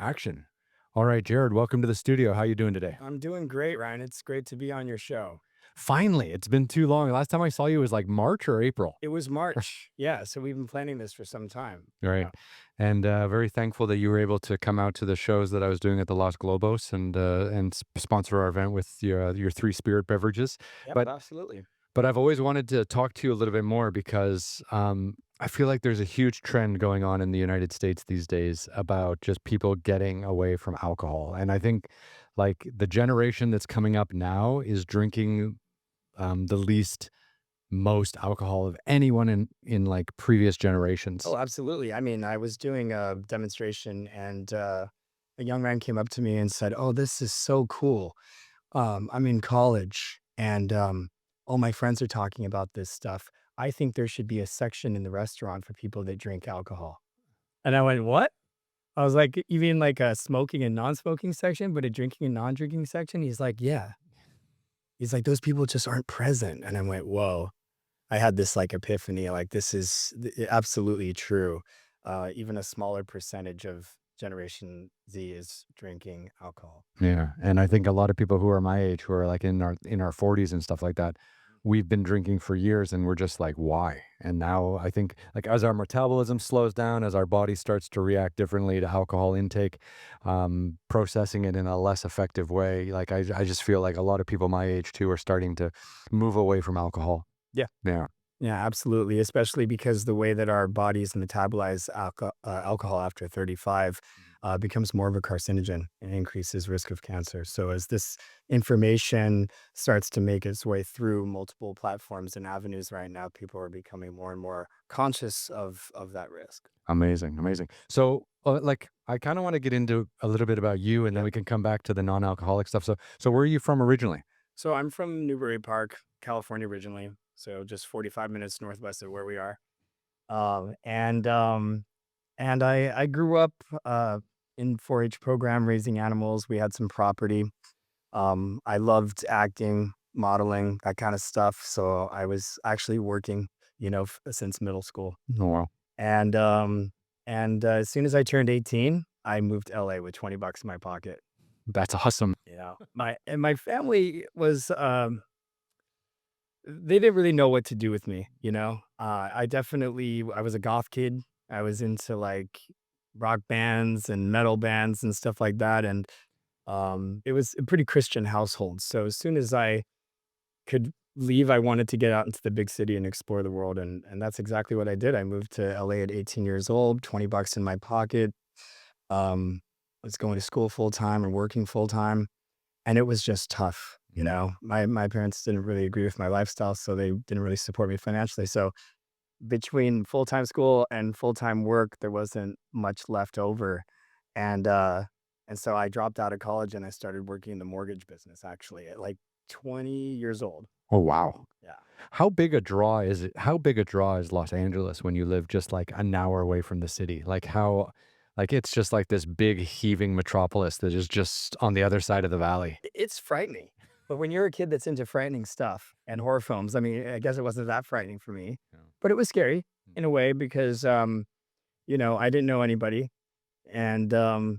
Action. All right, Jared, welcome to the studio. How you doing today? I'm doing great, Ryan. It's great to be on your show. Finally, it's been too long. Last time I saw you was like March or April. It was March. Yeah, so we've been planning this for some time. Right. Yeah. And very thankful that you were able to come out to the shows that I was doing at the Los Globos and sponsor our event with your three spirit beverages. Yep, But absolutely. but I've always wanted to talk to you a little bit more because I feel like there's a huge trend going on in the United States these days about just people getting away from alcohol. And I think like the generation that's coming up now is drinking the least most alcohol of anyone in like previous generations. Oh, absolutely. I mean, I was doing a demonstration and a young man came up to me and said, "Oh, this is so cool. I'm in college and all my friends are talking about this stuff. I think there should be a section in the restaurant for people that drink alcohol." And I went, "What?" I was like, "You mean like a smoking and non-smoking section, but a drinking and non-drinking section?" He's like, "Yeah." He's like, "Those people just aren't present." And I went, "Whoa." I had this, like, epiphany, like, this is absolutely true. Even a smaller percentage of Generation Z is drinking alcohol. Yeah, and I think a lot of people who are my age, who are like in our 40s and stuff like that, we've been drinking for years, and we're just like, why? And now I think, like, as our metabolism slows down, as our body starts to react differently to alcohol intake, processing it in a less effective way, like I just feel like a lot of people my age too are starting to move away from alcohol. Yeah. Yeah. Yeah, absolutely, especially because the way that our bodies metabolize alcohol after 35 becomes more of a carcinogen and increases risk of cancer. So as this information starts to make its way through multiple platforms and avenues right now, people are becoming more and more conscious of that risk. Amazing, amazing. So, like, I kind of want to get into a little bit about you, and then Yeah. we can come back to the non-alcoholic stuff. So where are you from originally? So I'm from Newbury Park, California originally, so just 45 minutes northwest of where we are. Um, and um, and I grew up in 4-H program raising animals. We had some property. I loved acting, modeling, that kind of stuff. So I was actually working, since middle school. Oh, wow. And as soon as I turned 18, I moved to LA with 20 bucks in my pocket. That's awesome. My family was they didn't really know what to do with me, you know? I was a goth kid. I was into, like, rock bands and metal bands and stuff like that, and, it was a pretty Christian household, so as soon as I could leave, I wanted to get out into the big city and explore the world, and that's exactly what I did. I moved to LA at 18 years old, 20 bucks in my pocket, um, was going to school full time and working full time. And it was just tough, you Mhm. know? My parents didn't really agree with my lifestyle, so they didn't really support me financially, so between full-time school and full-time work, there wasn't much left over, and, uh, and so I dropped out of college and I started working in the mortgage business actually at, like, 20 years old. Oh, wow. Yeah. How big a draw is it? How big a draw is Los Angeles when you live just like an hour away from the city? Like how, like it's just like this big heaving metropolis that is just on the other side of the valley. It's frightening, but when you're a kid that's into frightening stuff and horror films, I mean, I guess it wasn't that frightening for me, Yeah. but it was scary Mm. in a way because, I didn't know anybody, and,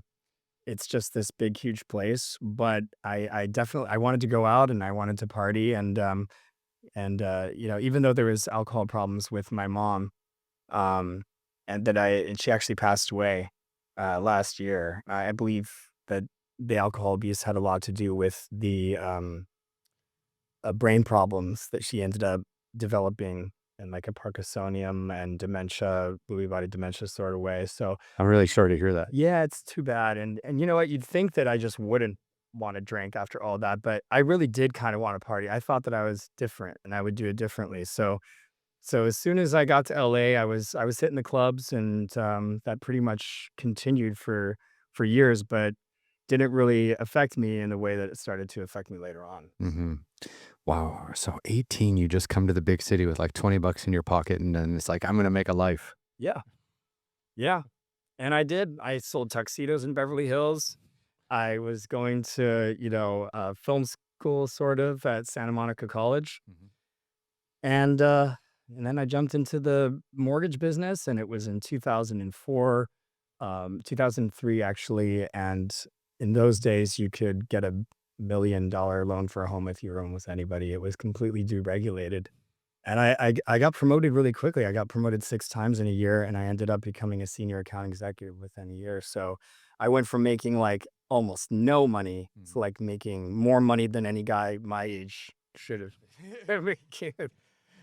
it's just this big, huge place, but I definitely I wanted to go out and I wanted to party, even though there was alcohol problems with my mom, um, and she actually passed away, last year, I believe that the alcohol abuse had a lot to do with the, brain problems that she ended up developing in, like, a Parkinsonian and dementia, Lewy body dementia sort of way, so I'm really sorry to hear that. yeah, it's too bad, and you know what? You'd think that I just wouldn't wanna drink after all that, but I really did kinda wanna party. I thought that I was different and I would do it differently, so as soon as I got to LA, I was hitting the clubs and, that pretty much continued for years, but didn't really affect me in the way that it started to affect me later on. Hmm. Wow. So 18, you just come to the big city with like 20 bucks in your pocket, and then it's like, I'm going to make a life. Yeah, yeah, and I did. I sold tuxedos in Beverly Hills. I was going to, film school sort of at Santa Monica College, Mhm. and, and then I jumped into the mortgage business, and it was in 2004. 2003 actually, and in those days, you could get $1 million loan for a home if you were in with anybody. It was completely deregulated. And I got promoted really quickly. I got promoted 6 times in a year, and I ended up becoming a senior account executive within a year. So, I went from making, like, almost no money Mhm. to, like, making more money than any guy my age should have making.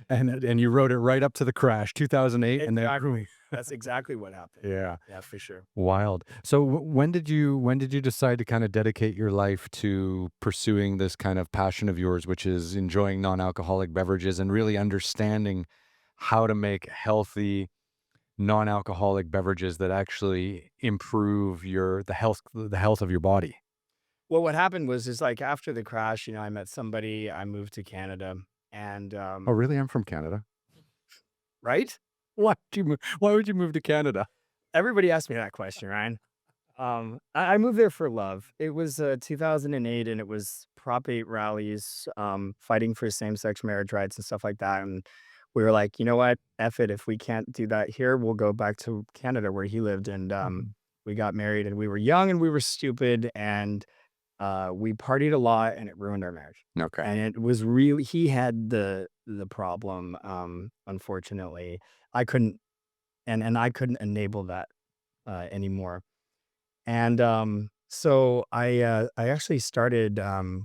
And you rode it right up to the crash, 2008, and then Exactly. That's exactly what happened. yeah, Yeah, for sure. wild. So when did you decide to kind of dedicate your life to pursuing this kind of passion of yours, which is enjoying non-alcoholic beverages and really understanding how to make healthy non-alcoholic beverages that actually improve the health of your body? Well, what happened was is, like, after the crash, I met somebody, I moved to Canada, and, Oh, really? I'm from Canada. right? Why would you move to Canada? Everybody asked me that question, Ryan. I moved there for love. It was, 2008, and it was Prop 8 rallies, fighting for same-sex marriage rights and stuff like that, and we were like, "You know what? F it. If we can't do that here, we'll go back to Canada," where he lived, and, Mhm. we got married, and we were young, and we were stupid, and we partied a lot, and it ruined our marriage. Okay. And it was really he had the problem, unfortunately. I couldn't and I couldn't enable that, anymore. And, so I actually started,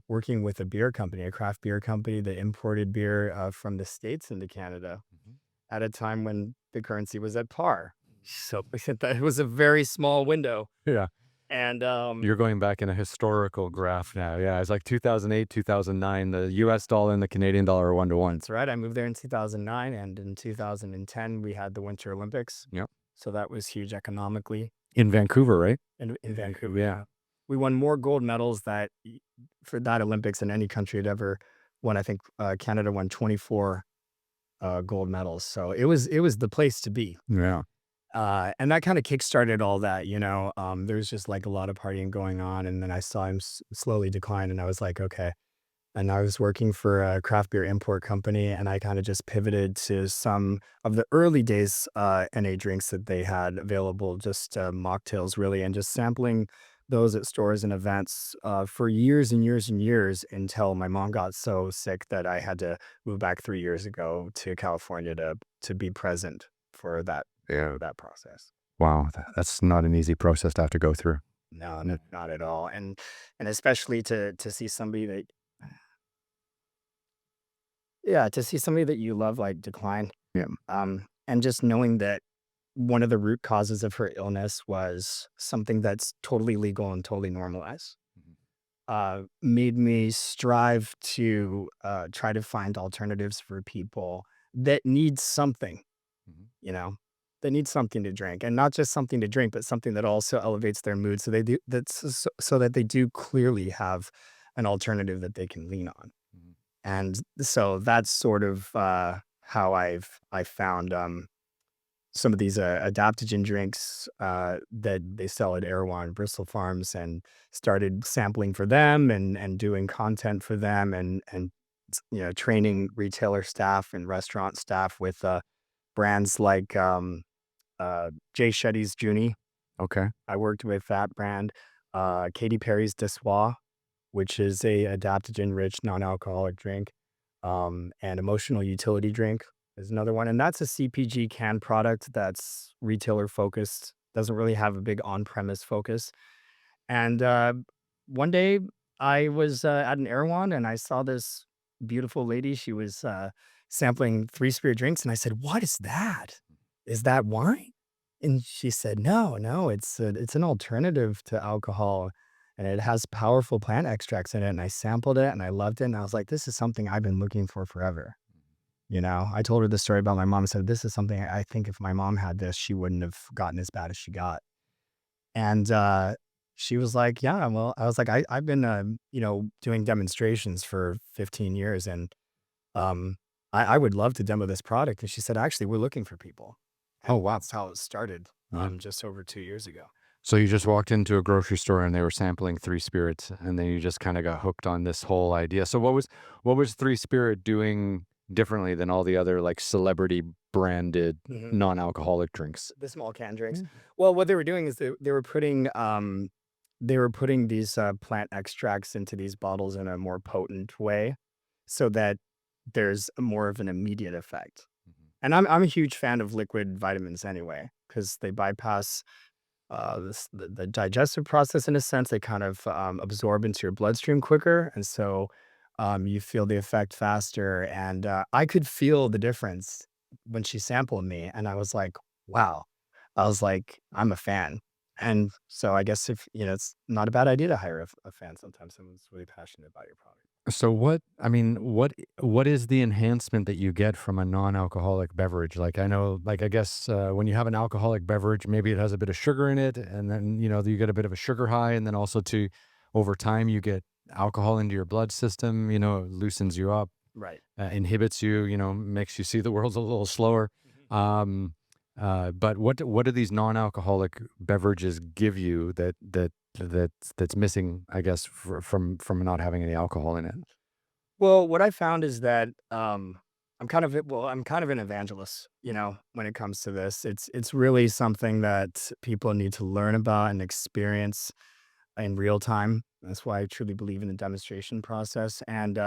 working with a beer company, a craft beer company that imported beer, from the States into Canada Mhm. at a time when the currency was at par. So, it was a very small window. Yeah. And, You're going back in a historical graph now. Yeah, it's like 2008, 2009, the US dollar and the Canadian dollar are 1 to 1. that's right. I moved there in 2009, and in 2010, we had the Winter Olympics. Yep. So that was huge economically In Vancouver, right? in Vancouver. Yeah. Yeah. We won more gold medals for that Olympics than any country had ever won. I think Canada won 24 gold medals. So it was the place to be. Yeah. And that kind of kickstarted all that. There's just like a lot of partying going on. And then I saw him slowly decline. And I was like, okay. And I was working for a craft beer import company, and I kinda just pivoted to some of the early days, NA drinks that they had available, just, mocktails really, and just sampling those at stores and events, for years and years and years until my mom got so sick that I had to move back 3 years ago to California to be present for Yeah. that process. Wow. That's not an easy process to have to go through. No, no, not at all, and especially to see somebody that yeah, to see somebody that you love, like, decline. Yeah. And just knowing that one of the root causes of her illness was something that's totally legal and totally normalized, Mhm. made me strive to try to find alternatives for people that need something, Mhm. you know, that need something to drink, and not just something to drink, but something that also elevates their mood, so that they do clearly have an alternative that they can lean on. Mhm. And so that's sort of, how I found, some of these, adaptogen drinks, that they sell at Erewhon, Bristol Farms, and started sampling for them and doing content for them and training retailer staff and restaurant staff with, brands like, Jay Shetty's Junie. Okay. I worked with that brand, Katy Perry's Dissoir, which is a adaptogen-rich non-alcoholic drink, and Emotional Utility Drink is another one, and that's a CPG canned product that's retailer focused, doesn't really have a big on-premise focus, and, one day, I was, at an Erewhon, and I saw this beautiful lady, she was, sampling 3 spirit drinks, and I said, "What is that? Is that wine?" And she said, "No, no, it's an alternative to alcohol, and it has powerful plant extracts in it," and I sampled it, and I loved it, and I was like, "This is something I've been looking for forever." I told her the story about my mom and said, "This is something I think if my mom had this, she wouldn't have gotten as bad as she got." And, she was like, "Yeah, well," I was like, I've been, doing demonstrations for 15 years, and, um, I would love to demo this product." And she said, "Actually, we're looking for people." Oh, And wow. that's how it started, Yeah. just over 2 years ago. So you just walked into a grocery store and they were sampling Three Spirits, and then you just kind of got hooked on this whole idea. So what was Three Spirit doing differently than all the other like celebrity branded Mhm. non-alcoholic drinks. The small can drinks. Yeah. Well, what they were doing is they were putting these, plant extracts into these bottles in a more potent way so that there's more of an immediate effect. Mhm. And I'm a huge fan of liquid vitamins anyway, because they bypass, the digestive process in a sense. They kind of, absorb into your bloodstream quicker, and so, you feel the effect faster, and, I could feel the difference when she sampled me, and I was like, "Wow." I was like, "I'm a fan." And so I guess if it's not a bad idea to hire a fan sometimes, someone who's really passionate about your product. So what I mean, what is the enhancement that you get from a non-alcoholic beverage? Like I know, like I guess when you have an alcoholic beverage, maybe it has a bit of sugar in it, and then you get a bit of a sugar high, and then also to over time you get alcohol into your blood system. It loosens you up, Right. inhibits you. Makes you see the world a little slower. Mhm. Um, but what do these non-alcoholic beverages give you that's missing? I guess from not having any alcohol in it. Well, what I found is that, I'm kind of an evangelist, when it comes to this. It's really something that people need to learn about and experience in real time. That's why I truly believe in the demonstration process. And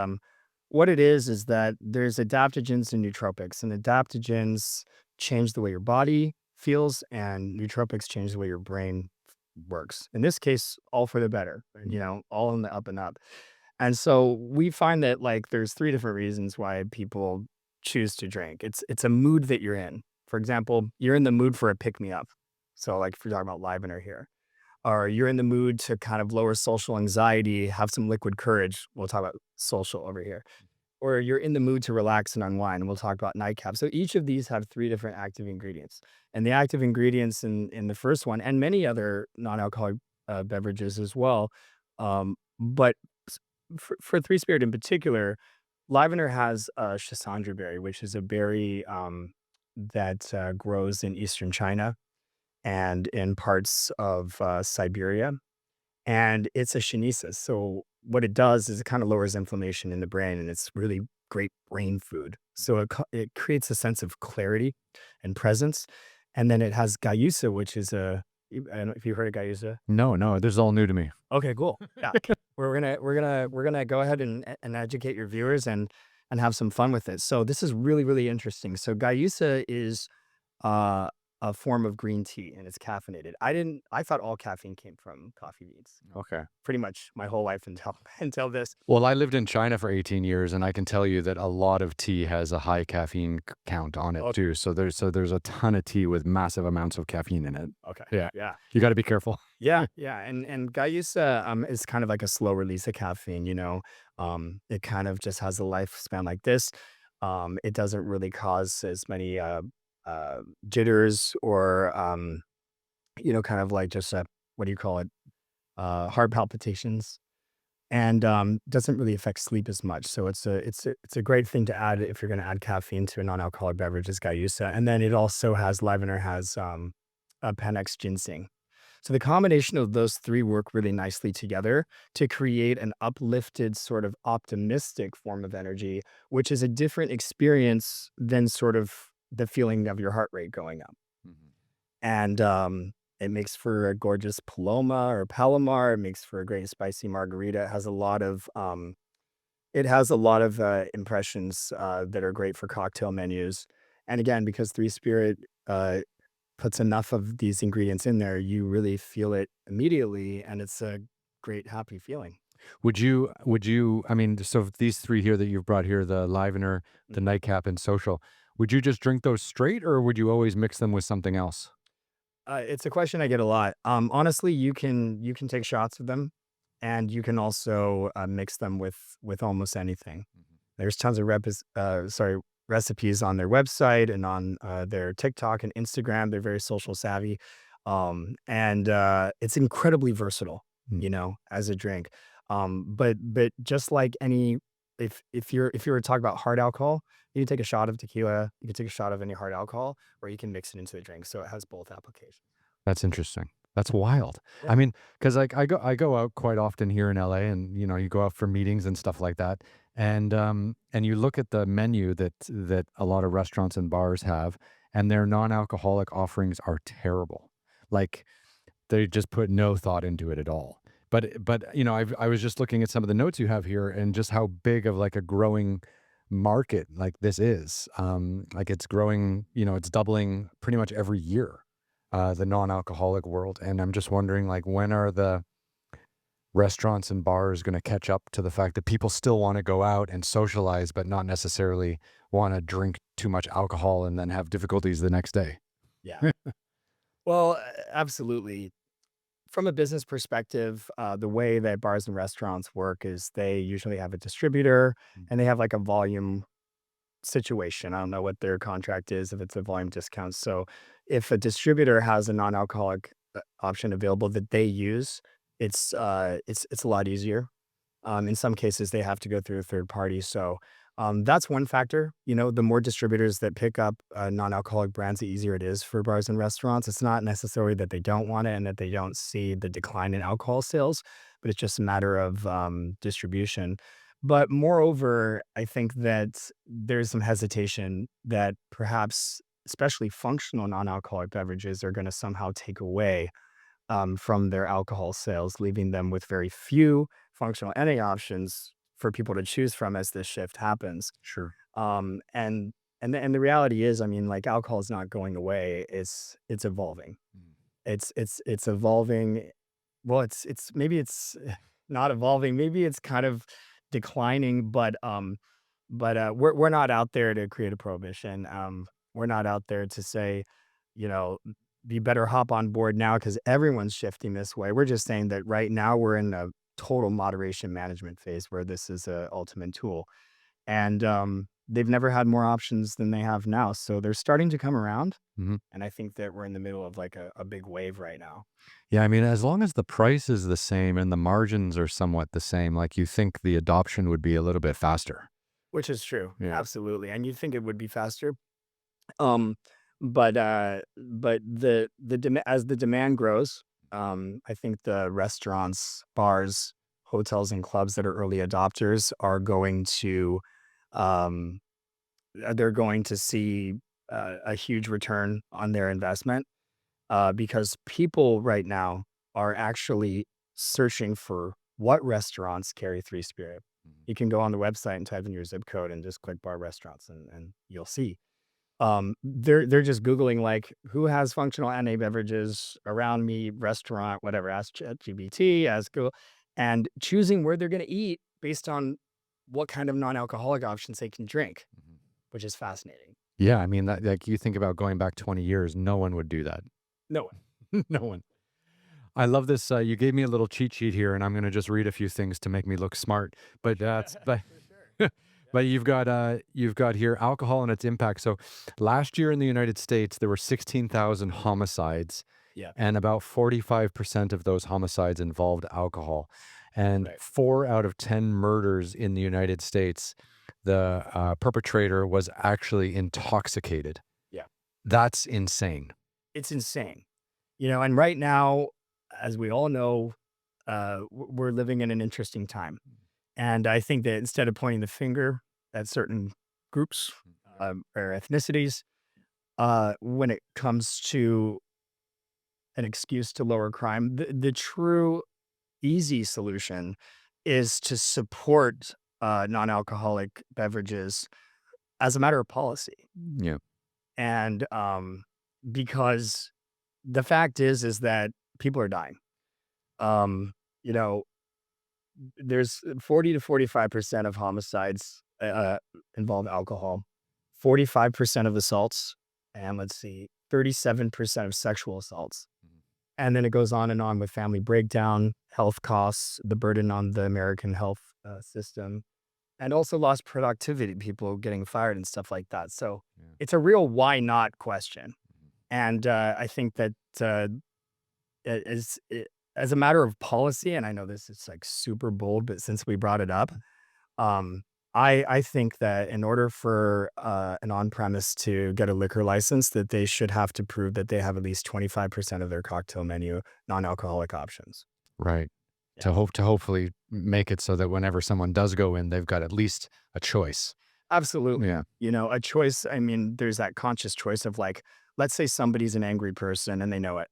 what it is that there's adaptogens and nootropics, and adaptogens change the way your body feels, and nootropics change the way your brain works. In this case, all for the better, all in the up and up. And so we find that like there's three different reasons why people choose to drink. It's a mood that you're in. For example, you're in the mood for a pick me up. So like if you're talking about Livener here, or you're in the mood to kind of lower social anxiety, have some liquid courage. We'll talk about social over here. Or you're in the mood to relax and unwind. We'll talk about nightcap. So each of these have three different active ingredients. And the active ingredients in the first one, and many other non-alcoholic beverages as well. But for Three Spirit in particular, Livener has Schisandra berry, which is a berry that grows in eastern China and in parts of Siberia, and it's a Shinisis. So what it does is it kind of lowers inflammation in the brain, and it's really great brain food. So it creates a sense of clarity and presence. And then it has Gayusa, which is I don't know if you heard of Gayusa. No, no, this is all new to me. Okay, cool. Yeah. We're gonna go ahead and educate your viewers and have some fun with it. So this is really, really interesting. So Gayusa is uh, a form of green tea, and it's caffeinated. I thought all caffeine came from coffee beans, Okay. pretty much my whole life until until this. Well, I lived in China for 18 years, and I can tell you that a lot of tea has a high caffeine count on it Okay. too. So there's a ton of tea with massive amounts of caffeine in it. Okay. Yeah, Yeah. you got to be careful. Yeah, yeah, and Gayusa, is kind of like a slow release of caffeine, it kind of just has a lifespan like this. It doesn't really cause as many, jitters or, kind of like just, what do you call it? Heart palpitations, and, doesn't really affect sleep as much. So it's a great thing to add if you're gonna add caffeine to a non-alcoholic beverage is Gayusa, and then it also has Livener has, Panax ginseng. So the combination of those 3 work really nicely together to create an uplifted, sort of optimistic form of energy, which is a different experience than sort of the feeling of your heart rate going up. Mhm. And, it makes for a gorgeous paloma or palomar. It makes for a great spicy margarita. It has a lot of, impressions, that are great for cocktail menus. And again, because Three Spirit, puts enough of these ingredients in there, you really feel it immediately, and it's a great happy feeling. I mean, so these three here that you've brought here, the Livener, the Mhm. Nightcap, and Social, would you just drink those straight, or would you always mix them with something else? It's a question I get a lot. Honestly, you can take shots of them, and you can also, mix them with almost anything. Mhm. There's tons of recipes on their website and on, their TikTok and Instagram. They're very social savvy, and, it's incredibly versatile, Mm. as a drink. But just like any if you were to talk about hard alcohol, you can take a shot of tequila, you can take a shot of any hard alcohol, or you can mix it into a drink, so it has both applications. That's interesting. That's wild. Yeah. I mean, because like I go out quite often here in LA, and you go out for meetings and stuff like that. And you look at the menu that a lot of restaurants and bars have, and their non-alcoholic offerings are terrible. Like they just put no thought into it at all. But I was just looking at some of the notes you have here and just how big of like a growing market like this is. Like it's growing, it's doubling pretty much every year, the non-alcoholic world. And I'm just wondering, like, when are the restaurants and bars going to catch up to the fact that people still want to go out and socialize, but not necessarily want to drink too much alcohol and then have difficulties the next day? Yeah. Well, absolutely. From a business perspective, the way that bars and restaurants work is they usually have a distributor and they have like a volume situation. I don't know what their contract is, if it's a volume discount. So if a distributor has a non-alcoholic option available that they use, it's a lot easier. In some cases, they have to go through a third party. So that's one factor. The more distributors that pick up non-alcoholic brands, the easier it is for bars and restaurants. It's not necessarily that they don't want it and that they don't see the decline in alcohol sales, but it's just a matter of distribution. But moreover, I think that there's some hesitation that perhaps, especially functional non-alcoholic beverages, are going to somehow take away from their alcohol sales, leaving them with very few functional NA options for people to choose from as this shift happens. Sure. And the reality is, I mean, like alcohol is not going away. It's evolving. It's evolving. Well, it's maybe it's not evolving. Maybe it's kind of declining, but we're not out there to create a prohibition. We're not out there to say, you know, you better hop on board now because everyone's shifting this way. We're just saying that right now we're in a total moderation management phase where this is a ultimate tool. And they've never had more options than they have now. So they're starting to come around. Mhm. And I think that we're in the middle of like a big wave right now. Yeah, I mean, as long as the price is the same and the margins are somewhat the same, like, you think the adoption would be a little bit faster. Which is true, Yeah. absolutely, and you'd think it would be faster. Um, but as the demand grows, I think the restaurants, bars, hotels, and clubs that are early adopters are going to, um, they're going to see a huge return on their investment, because people right now are actually searching for what restaurants carry Three Spirit. Mhm. You can go on the website and type in your zip code and just click bar restaurants and you'll see. They're just Googling like who has functional NA beverages around me, restaurant, whatever, ask ChatGPT, ask Google, and choosing where they're gonna eat based on what kind of non-alcoholic options they can drink, Mhm. which is fascinating. Yeah, I mean, that, like, you think about going back 20 years, no one would do that. No. No one. I love this, you gave me a little cheat sheet here, and I'm gonna just read a few things to make me look smart, but, For sure. but you've got here alcohol and its impact. So, last year in the United States, there were 16,000 homicides, Yeah, and about 45% of those homicides involved alcohol. And right. 4 out of 10 murders in the United States, the, perpetrator was actually intoxicated. Yeah. That's insane. It's insane. And right now, as we all know, we're living in an interesting time. And I think that instead of pointing the finger at certain groups or ethnicities, when it comes to an excuse to lower crime, the true easy solution is to support non-alcoholic beverages as a matter of policy. Yeah. And because the fact is that people are dying. Um, you know, there's 40 to 45% of homicides involve alcohol, 45% of assaults, and let's see, 37% of sexual assaults. And then it goes on and on with family breakdown, health costs, the burden on the American health system, and also lost productivity, people getting fired and stuff like that. So Yeah. it's a real why not question. And I think that as a matter of policy, and I know this is like super bold, but since we brought it up, I think that in order for an on-premise to get a liquor license, that they should have to prove that they have at least 25% of their cocktail menu non-alcoholic options. Right. Yeah, To hopefully make it so that whenever someone does go in, they've got at least a choice. absolutely. Yeah. You know, a choice. I mean, there's that conscious choice of like, let's say somebody's an angry person and they know it,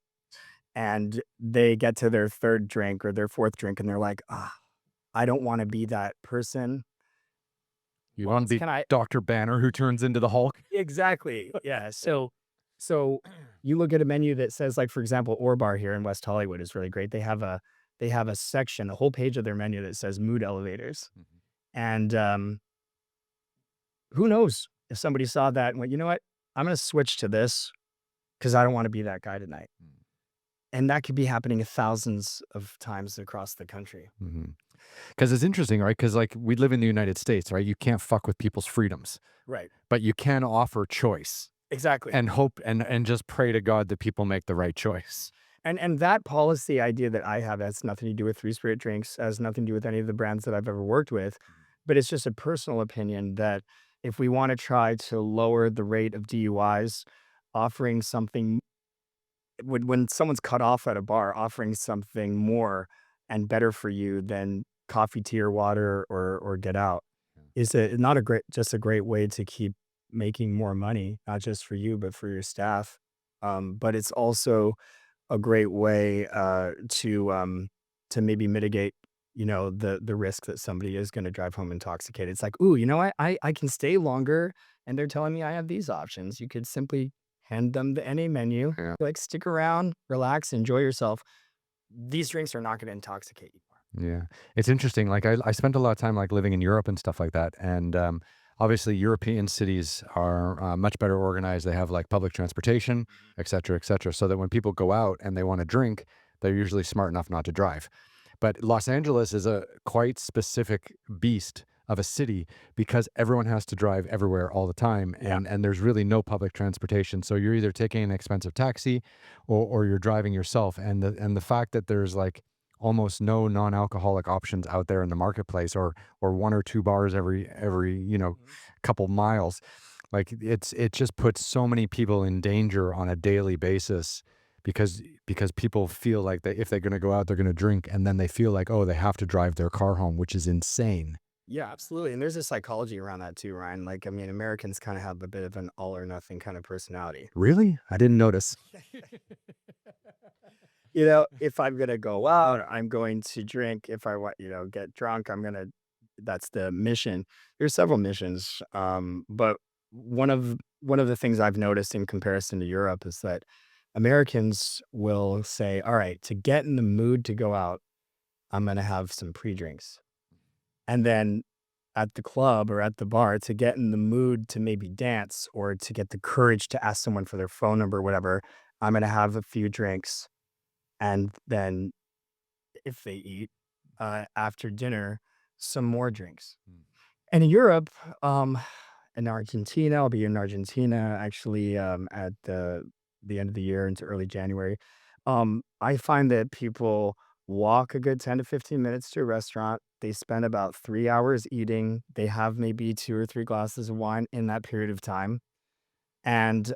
and they get to their third drink or their fourth drink, and they're like, ah, I don't want to be that person. You What want to be can I Dr. Banner who turns into the Hulk? exactly. Yeah. So you look at a menu that says, like, for example, Bar here in West Hollywood is really great. They have a section, a whole page of their menu that says mood elevators. Mhm. And who knows if somebody saw that and went, you know what? I'm gonna switch to this because I don't want to be that guy tonight. Mm. And that could be happening thousands of times across the country. Mhm. 'Cause it's interesting, right? Because like, we live in the United States, right? You can't fuck with people's freedoms, Right. but you can offer choice Exactly. and hope and just pray to God that people make the right choice. And that policy idea that I have has nothing to do with Three Spirit Drinks, has nothing to do with any of the brands that I've ever worked with, but it's just a personal opinion that if we wanna try to lower the rate of DUIs, offering something when someone's cut off at a bar, offering something more and better for you than coffee, tea, or water or get out is not a great just a great way to keep making more money, not just for you, but for your staff. But it's also a great way, to maybe mitigate, the risk that somebody is gonna drive home intoxicated. It's like, "Ooh, you know what? I can stay longer, and they're telling me I have these options." You could simply hand them the NA menu, Yeah. be like, "Stick around, relax, enjoy yourself. These drinks are not gonna intoxicate you." Yeah. It's interesting, like, I spent a lot of time, like, living in Europe and stuff like that, and, obviously, European cities are, much better organized, they have, like, public transportation, et cetera, so that when people go out and they wanna drink, they're usually smart enough not to drive. But Los Angeles is a quite specific beast of a city because everyone has to drive everywhere all the time, Yeah. and there's really no public transportation, so you're either taking an expensive taxi or you're driving yourself, and the fact that there's, like, almost no non-alcoholic options out there in the marketplace or 1 or 2 bars every, Mhm. couple miles. Like, it just puts so many people in danger on a daily basis because people feel like that if they're gonna go out, they're gonna drink, and then they feel like, "Oh, they have to drive their car home," which is insane. Yeah, absolutely, and there's a psychology around that too, Ryan. Like, I mean, Americans kinda have a bit of an all or nothing kind of personality. Really? I didn't notice. If I'm gonna go out, I'm going to drink. If I want, get drunk, that's the mission. There's several missions. But one of the things I've noticed in comparison to Europe is that Americans will say, all right, to get in the mood to go out, I'm gonna have some pre-drinks. And then at the club or at the bar, to get in the mood to maybe dance or to get the courage to ask someone for their phone number or whatever, I'm gonna have a few drinks. And then if they eat, after dinner, some more drinks. Mm. And in Europe, in Argentina, I'll be in Argentina actually, at the end of the year into early January. I find that people walk a good 10 to 15 minutes to a restaurant. They spend about 3 hours eating. They have maybe 2 or 3 glasses of wine in that period of time, and,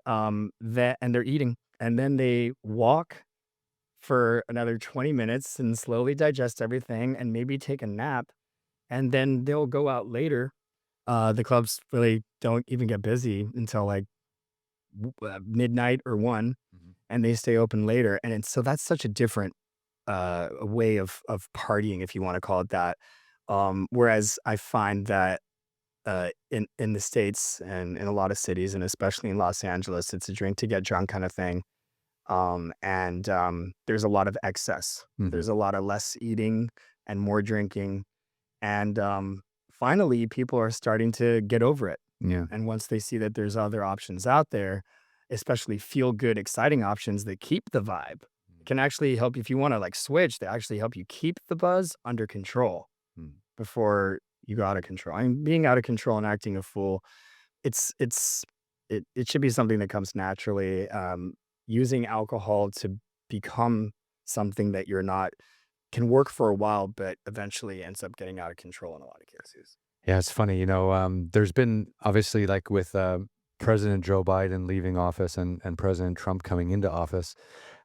they're eating, and then they walk for another 20 minutes and slowly digest everything and maybe take a nap, and then they'll go out later. The clubs really don't even get busy until, like, midnight or 1, Mhm. and they stay open later, and so that's such a different, way of partying, if you wanna call it that. Whereas I find that, in the States and in a lot of cities, and especially in Los Angeles, it's a drink to get drunk kinda thing. There's a lot of excess. Mhm. There's a lot of less eating and more drinking. And finally, people are starting to get over it. Yeah. And once they see that there's other options out there, especially feel good, exciting options that keep the vibe, can actually help if you want to like switch, they actually help you keep the buzz under control Mm. before you go out of control. I mean, being out of control and acting a fool, it's it should be something that comes naturally. Using alcohol to become something that you're not can work for a while, but eventually ends up getting out of control in a lot of cases. Yeah, it's funny, there's been obviously like with President Joe Biden leaving office and President Trump coming into office,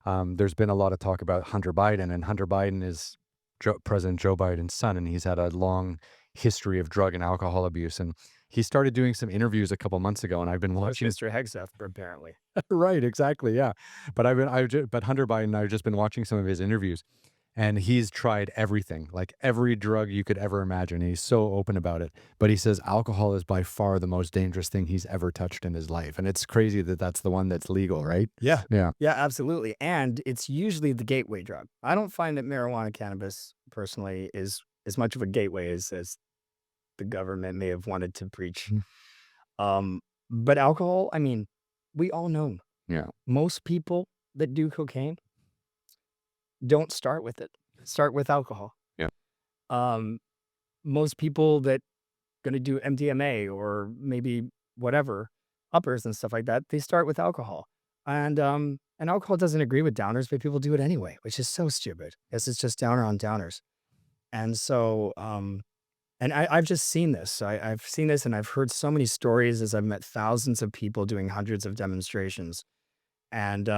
there's been a lot of talk about Hunter Biden, and Hunter Biden is President Joe Biden's son, and he's had a long history of drug and alcohol abuse. And he started doing some interviews a couple months ago, and I've been So is watching. Mr. Hegseth, apparently. Right, exactly, yeah. But Hunter Biden, I've just been watching some of his interviews, and he's tried everything, like every drug you could ever imagine. He's so open about it. But he says alcohol is by far the most dangerous thing he's ever touched in his life. And it's crazy that that's the one that's legal, right? Yeah. Yeah. Yeah, absolutely. And it's usually the gateway drug. I don't find that marijuana cannabis personally is as much of a gateway as the government may have wanted to preach. Mhm. But alcohol, I mean, we all know Yeah. most people that do cocaine don't start with it. Start with alcohol. Yeah. Um, most people that gonna do MDMA or maybe whatever, uppers and stuff like that, they start with alcohol. And alcohol doesn't agree with downers, but people do it anyway, which is so stupid. Because it's just downer on downers. And so, and I've just seen this. I've seen this and I've heard so many stories as I've met thousands of people doing hundreds of demonstrations. And,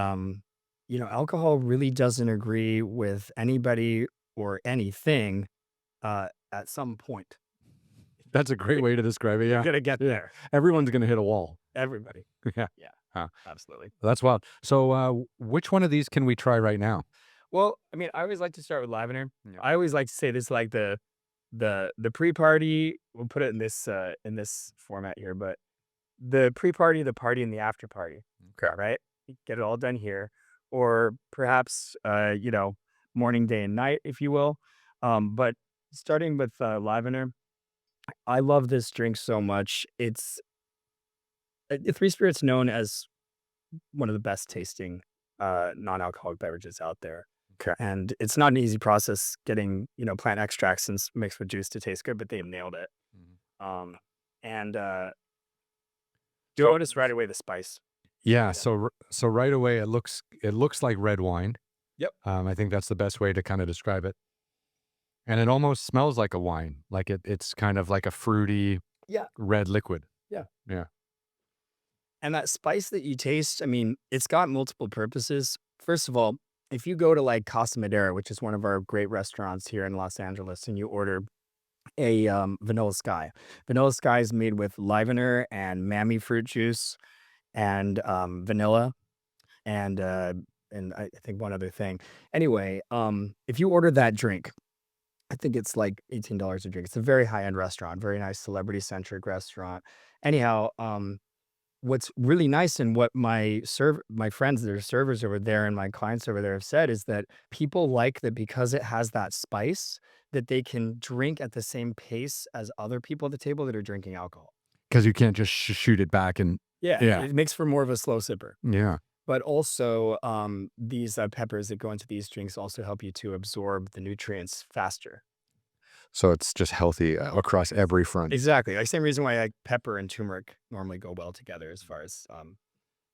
alcohol really doesn't agree with anybody or anything at some point. That's a great way to describe it. You're Yeah. going to get there. Everyone's going to hit a wall. Everybody. Yeah. Yeah, Huh. absolutely. That's wild. So, which one of these can we try right now? Well, I mean, I always like to start with lavender. Yeah. I always like to say this is like the pre-party. We'll put it in this format here, but the pre-party, the party, and the after party. Okay. Right? Get it all done here, or perhaps morning, day, and night, if you will. But starting with lavender, I love this drink so much. It's Three Spirits known as one of the best tasting non-alcoholic beverages out there. Okay. And it's not an easy process getting, plant extracts and mixed with juice to taste good, but they've nailed it. Mhm. And you'll notice right away the spice. Yeah. So right away, it looks like red wine. Yep. I think that's the best way to kind of describe it. And it almost smells like a wine. Like it's kind of like a fruity Yeah. red liquid. Yeah. Yeah. And that spice that you taste, I mean, it's got multiple purposes. First of all, if you go to like Casa Madera, which is one of our great restaurants here in Los Angeles, and you order a Vanilla Sky. Vanilla Sky is made with lavender and mammy fruit juice and vanilla and I think one other thing. Anyway, if you order that drink, I think it's like $18 a drink. It's a very high-end restaurant, very nice celebrity-centric restaurant. Anyhow, what's really nice and what my friends that are servers over there and my clients over there have said is that people like that because it has that spice that they can drink at the same pace as other people at the table that are drinking alcohol. Because you can't just shoot it back and Yeah, Yeah. it makes for more of a slow sipper. yeah. But also, these peppers that go into these drinks also help you to absorb the nutrients faster. So it's just healthy across every front. Exactly. Like same reason why like pepper and turmeric normally go well together as far as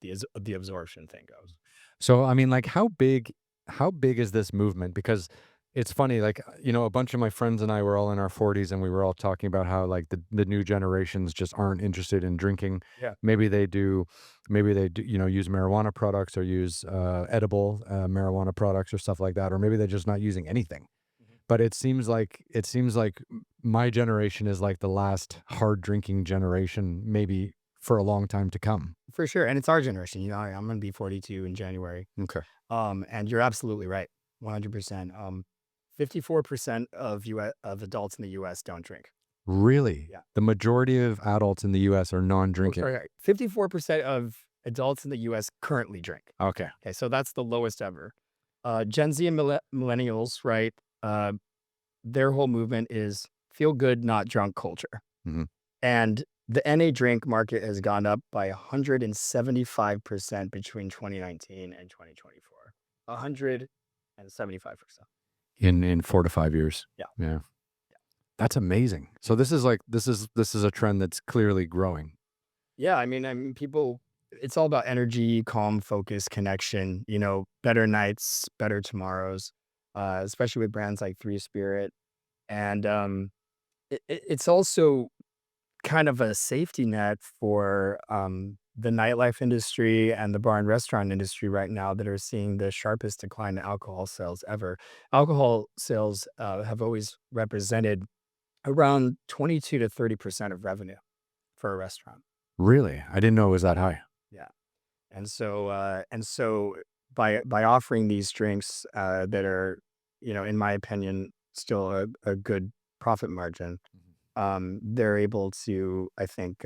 the absorption thing goes. So I mean, like, how big is this movement? Because it's funny, like, a bunch of my friends and I were all in our 40s, and we were all talking about how like the new generations just aren't interested in drinking. Yeah. Maybe they do, use marijuana products or use edible marijuana products or stuff like that, or maybe they're just not using anything. Mhm. But it seems like my generation is like the last hard drinking generation, maybe for a long time to come. For sure. And it's our generation. I'm gonna be 42 in January. Okay. And you're absolutely right. 100%. 54% of adults in the US don't drink. Really? Yeah. The majority of adults in the US are non-drinking. Sorry, 54% of adults in the US currently drink. Okay. Okay, so that's the lowest ever. Gen Z and millennials, right? Their whole movement is feel good, not drunk culture. Mhm. And the NA drink market has gone up by 175% between 2019 and 2024. 175%. In 4 to 5 years. Yeah. Yeah. That's amazing. So this is a trend that's clearly growing. Yeah, I mean, people, it's all about energy, calm, focus, connection, better nights, better tomorrows. especially with brands like Three Spirit. And it's also kind of a safety net for the nightlife industry and the bar and restaurant industry right now that are seeing the sharpest decline in alcohol sales ever. Alcohol sales have always represented around 22 to 30% of revenue for a restaurant. Really? I didn't know it was that high. Yeah. And so by offering these drinks that are, in my opinion, still a good profit margin, they're able to, I think,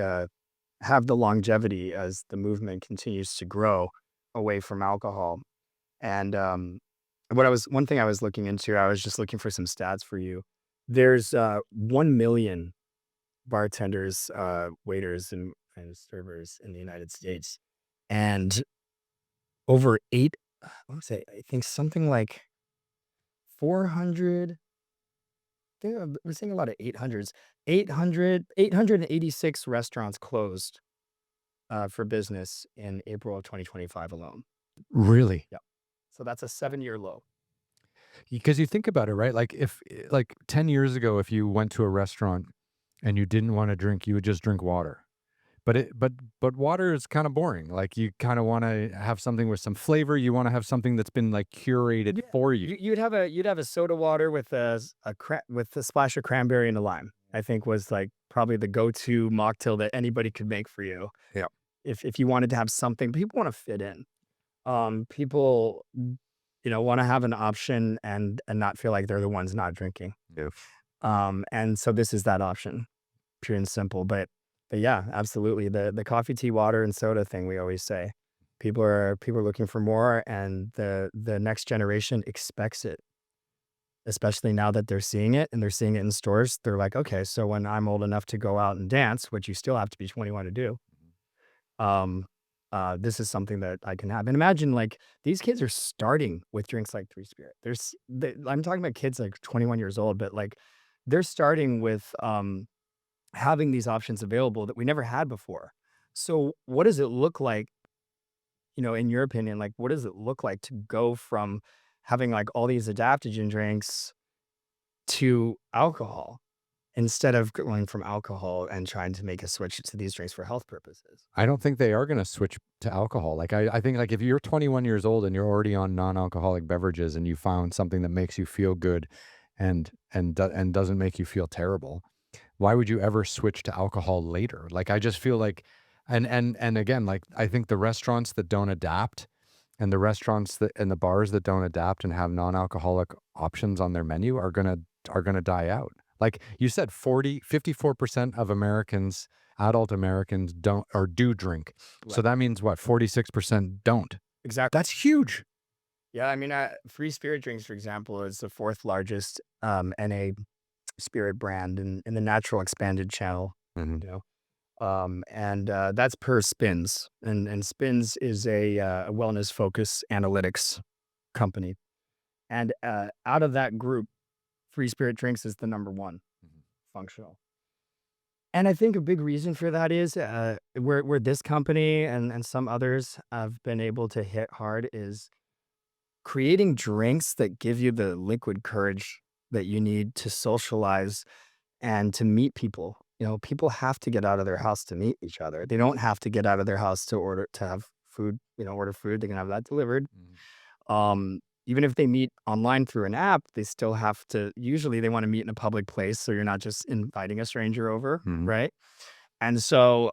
have the longevity as the movement continues to grow away from alcohol. And one thing I was looking into, I was just looking for some stats for you. There's 1 million bartenders, waiters, and servers in the United States. And over I want to say, I think something like 400, we're seeing a lot of 800s, 886 restaurants closed for business in April of 2025 alone. Really? Yep. So that's a 7-year low. Because you think about it, right? Like if like 10 years ago, if you went to a restaurant and you didn't want to drink, you would just drink water. But water is kind of boring. Like you kind of want to have something with some flavor. You want to have something that's been like curated Yeah, for you. you'd have a soda water with with a splash of cranberry and a lime. I think was like probably the go-to mocktail that anybody could make for you. Yeah. If you wanted to have something, people want to fit in. People, want to have an option and not feel like they're the ones not drinking. Yeah. And so this is that option, pure and simple. But yeah, absolutely. The coffee, tea, water, and soda thing we always say. People are looking for more, and the next generation expects it, especially now that they're seeing it and they're seeing it in stores. They're like, okay, so when I'm old enough to go out and dance, which you still have to be 21 to do, um, this is something that I can have. And imagine like these kids are starting with drinks like Three Spirit. I'm talking about kids like 21 years old, but like they're starting with having these options available that we never had before. So what does it look like, in your opinion, like what does it look like to go from having like all these adaptogen drinks to alcohol instead of going from alcohol and trying to make a switch to these drinks for health purposes? I don't think they are going to switch to alcohol. Like I think like if you're 21 years old and you're already on non-alcoholic beverages and you found something that makes you feel good and doesn't make you feel terrible, why would you ever switch to alcohol later? Like I just feel like and again, like I think the restaurants that don't adapt and the restaurants that and the bars that don't adapt and have non-alcoholic options on their menu are gonna die out. Like you said, 54% of Americans, adult Americans don't or do drink. So Right. that means what? 46% don't. Exactly. That's huge. Yeah, I mean, Free Spirit Drinks, for example, is the fourth largest NA spirit brand in the natural expanded channel. Mhm. You know, and that's per Spins, and Spins is a wellness focus analytics company, and out of that group, Free Spirit Drinks is the number one Mhm. functional. And I think a big reason for that is where this company and some others have been able to hit hard is creating drinks that give you the liquid courage that you need to socialize and to meet people. People have to get out of their house to meet each other. They don't have to get out of their house to have food, order food. They can have that delivered. Mhm. Even if they meet online through an app, they still have to, usually they want to meet in a public place. So you're not just inviting a stranger over, Mhm. right? And so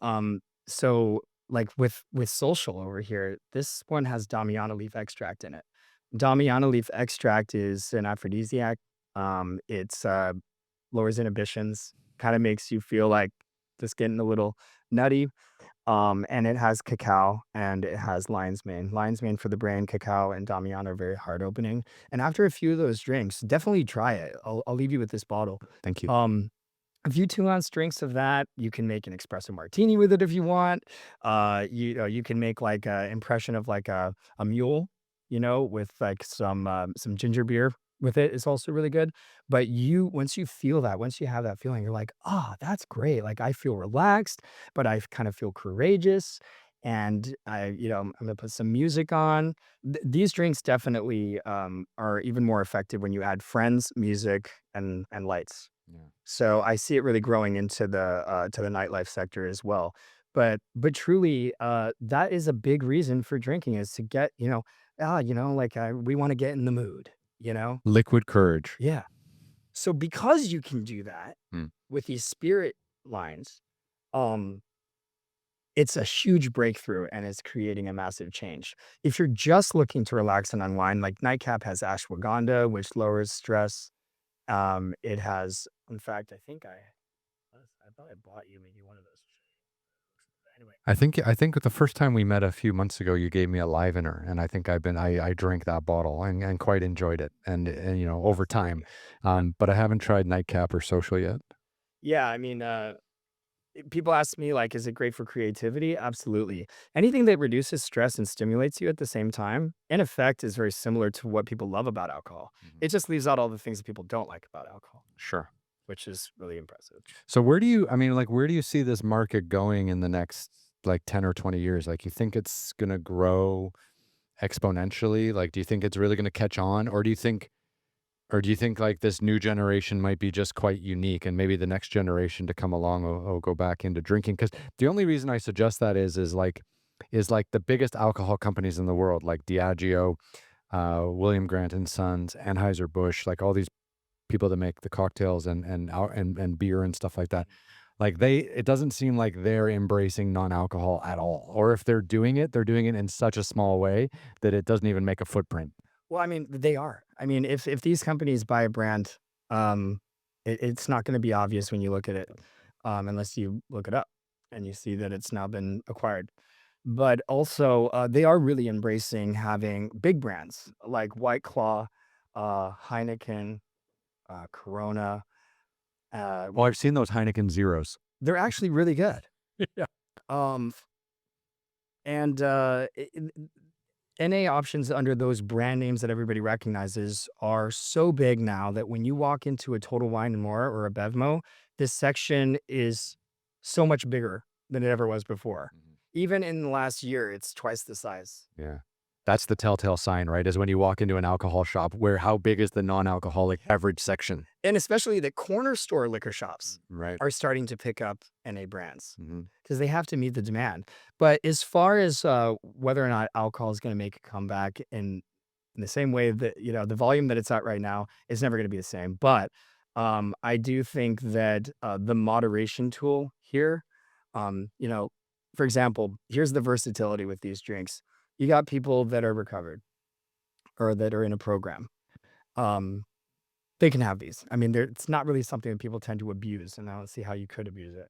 like with social over here, this one has damiana leaf extract in it. Damiana leaf extract is an aphrodisiac. It's lowers inhibitions, kind of makes you feel like just getting a little nutty. And it has cacao and it has lion's mane. Lion's mane for the brain, cacao and damiana are very heart opening. And after a few of those drinks, definitely try it. I'll leave you with this bottle. Thank you. A few 2-ounce drinks of that, you can make an espresso martini with it if you want. You can make like a impression of like a mule, with like some ginger beer with it is also really good. But once you have that feeling, you're like, that's great. Like I feel relaxed, but I kind of feel courageous. and I'm gonna put some music on. These drinks definitely are even more effective when you add friends, music, and lights. Yeah. So I see it really growing into the nightlife sector as well. But truly, that is a big reason for drinking is to get, like we want to get in the mood, you know? Liquid courage. Yeah. So because you can do that Mm. with these spirit lines, um, it's a huge breakthrough and it's creating a massive change. If you're just looking to relax and unwind, like Nightcap has ashwagandha, which lowers stress. It has, in fact, I thought I bought you maybe one of those. Anyway, I think the first time we met a few months ago, you gave me a Livener, and I think I drank that bottle and quite enjoyed it, and over time, but I haven't tried Nightcap or Social yet. yeah, people ask me like, is it great for creativity? Absolutely. Anything that reduces stress and stimulates you at the same time, in effect, is very similar to what people love about alcohol. Mhm. It just leaves out all the things that people don't like about alcohol, Sure. which is really impressive. So where do you see this market going in the next like 10 or 20 years? Like, you think it's going to grow exponentially? Like, do you think it's really going to catch on, or do you think like this new generation might be just quite unique, and maybe the next generation to come along will go back into drinking? Because the only reason I suggest that is like the biggest alcohol companies in the world, like Diageo, William Grant and Sons, Anheuser Busch, like all these people that make the cocktails and beer and stuff like that. Like, it doesn't seem like they're embracing non-alcohol at all. Or if they're doing it in such a small way that it doesn't even make a footprint. Well, they are. If these companies buy a brand, it's not going to be obvious when you look at it, unless you look it up and you see that it's now been acquired. But also, they are really embracing having big brands like White Claw, Heineken, Corona. Uh, Well, I've seen those Heineken Zeros. they're actually really good. Yeah. Um, and NA options under those brand names that everybody recognizes are so big now that when you walk into a Total Wine and More or a Bevmo, this section is so much bigger than it ever was before. Mhm. Even in the last year, it's twice the size. Yeah. That's the telltale sign, right? Is when you walk into an alcohol shop, where how big is the non-alcoholic beverage section? And especially the corner store liquor shops Right. are starting to pick up NA brands Hmm. because they have to meet the demand. But as far as whether or not alcohol is going to make a comeback in the same way that, the volume that it's at right now is never going to be the same. But I do think that the moderation tool here, um, you know, for example, here's the versatility with these drinks. You got people that are recovered or that are in a program. Um, they can have these. It's not really something that people tend to abuse, and I don't see how you could abuse it.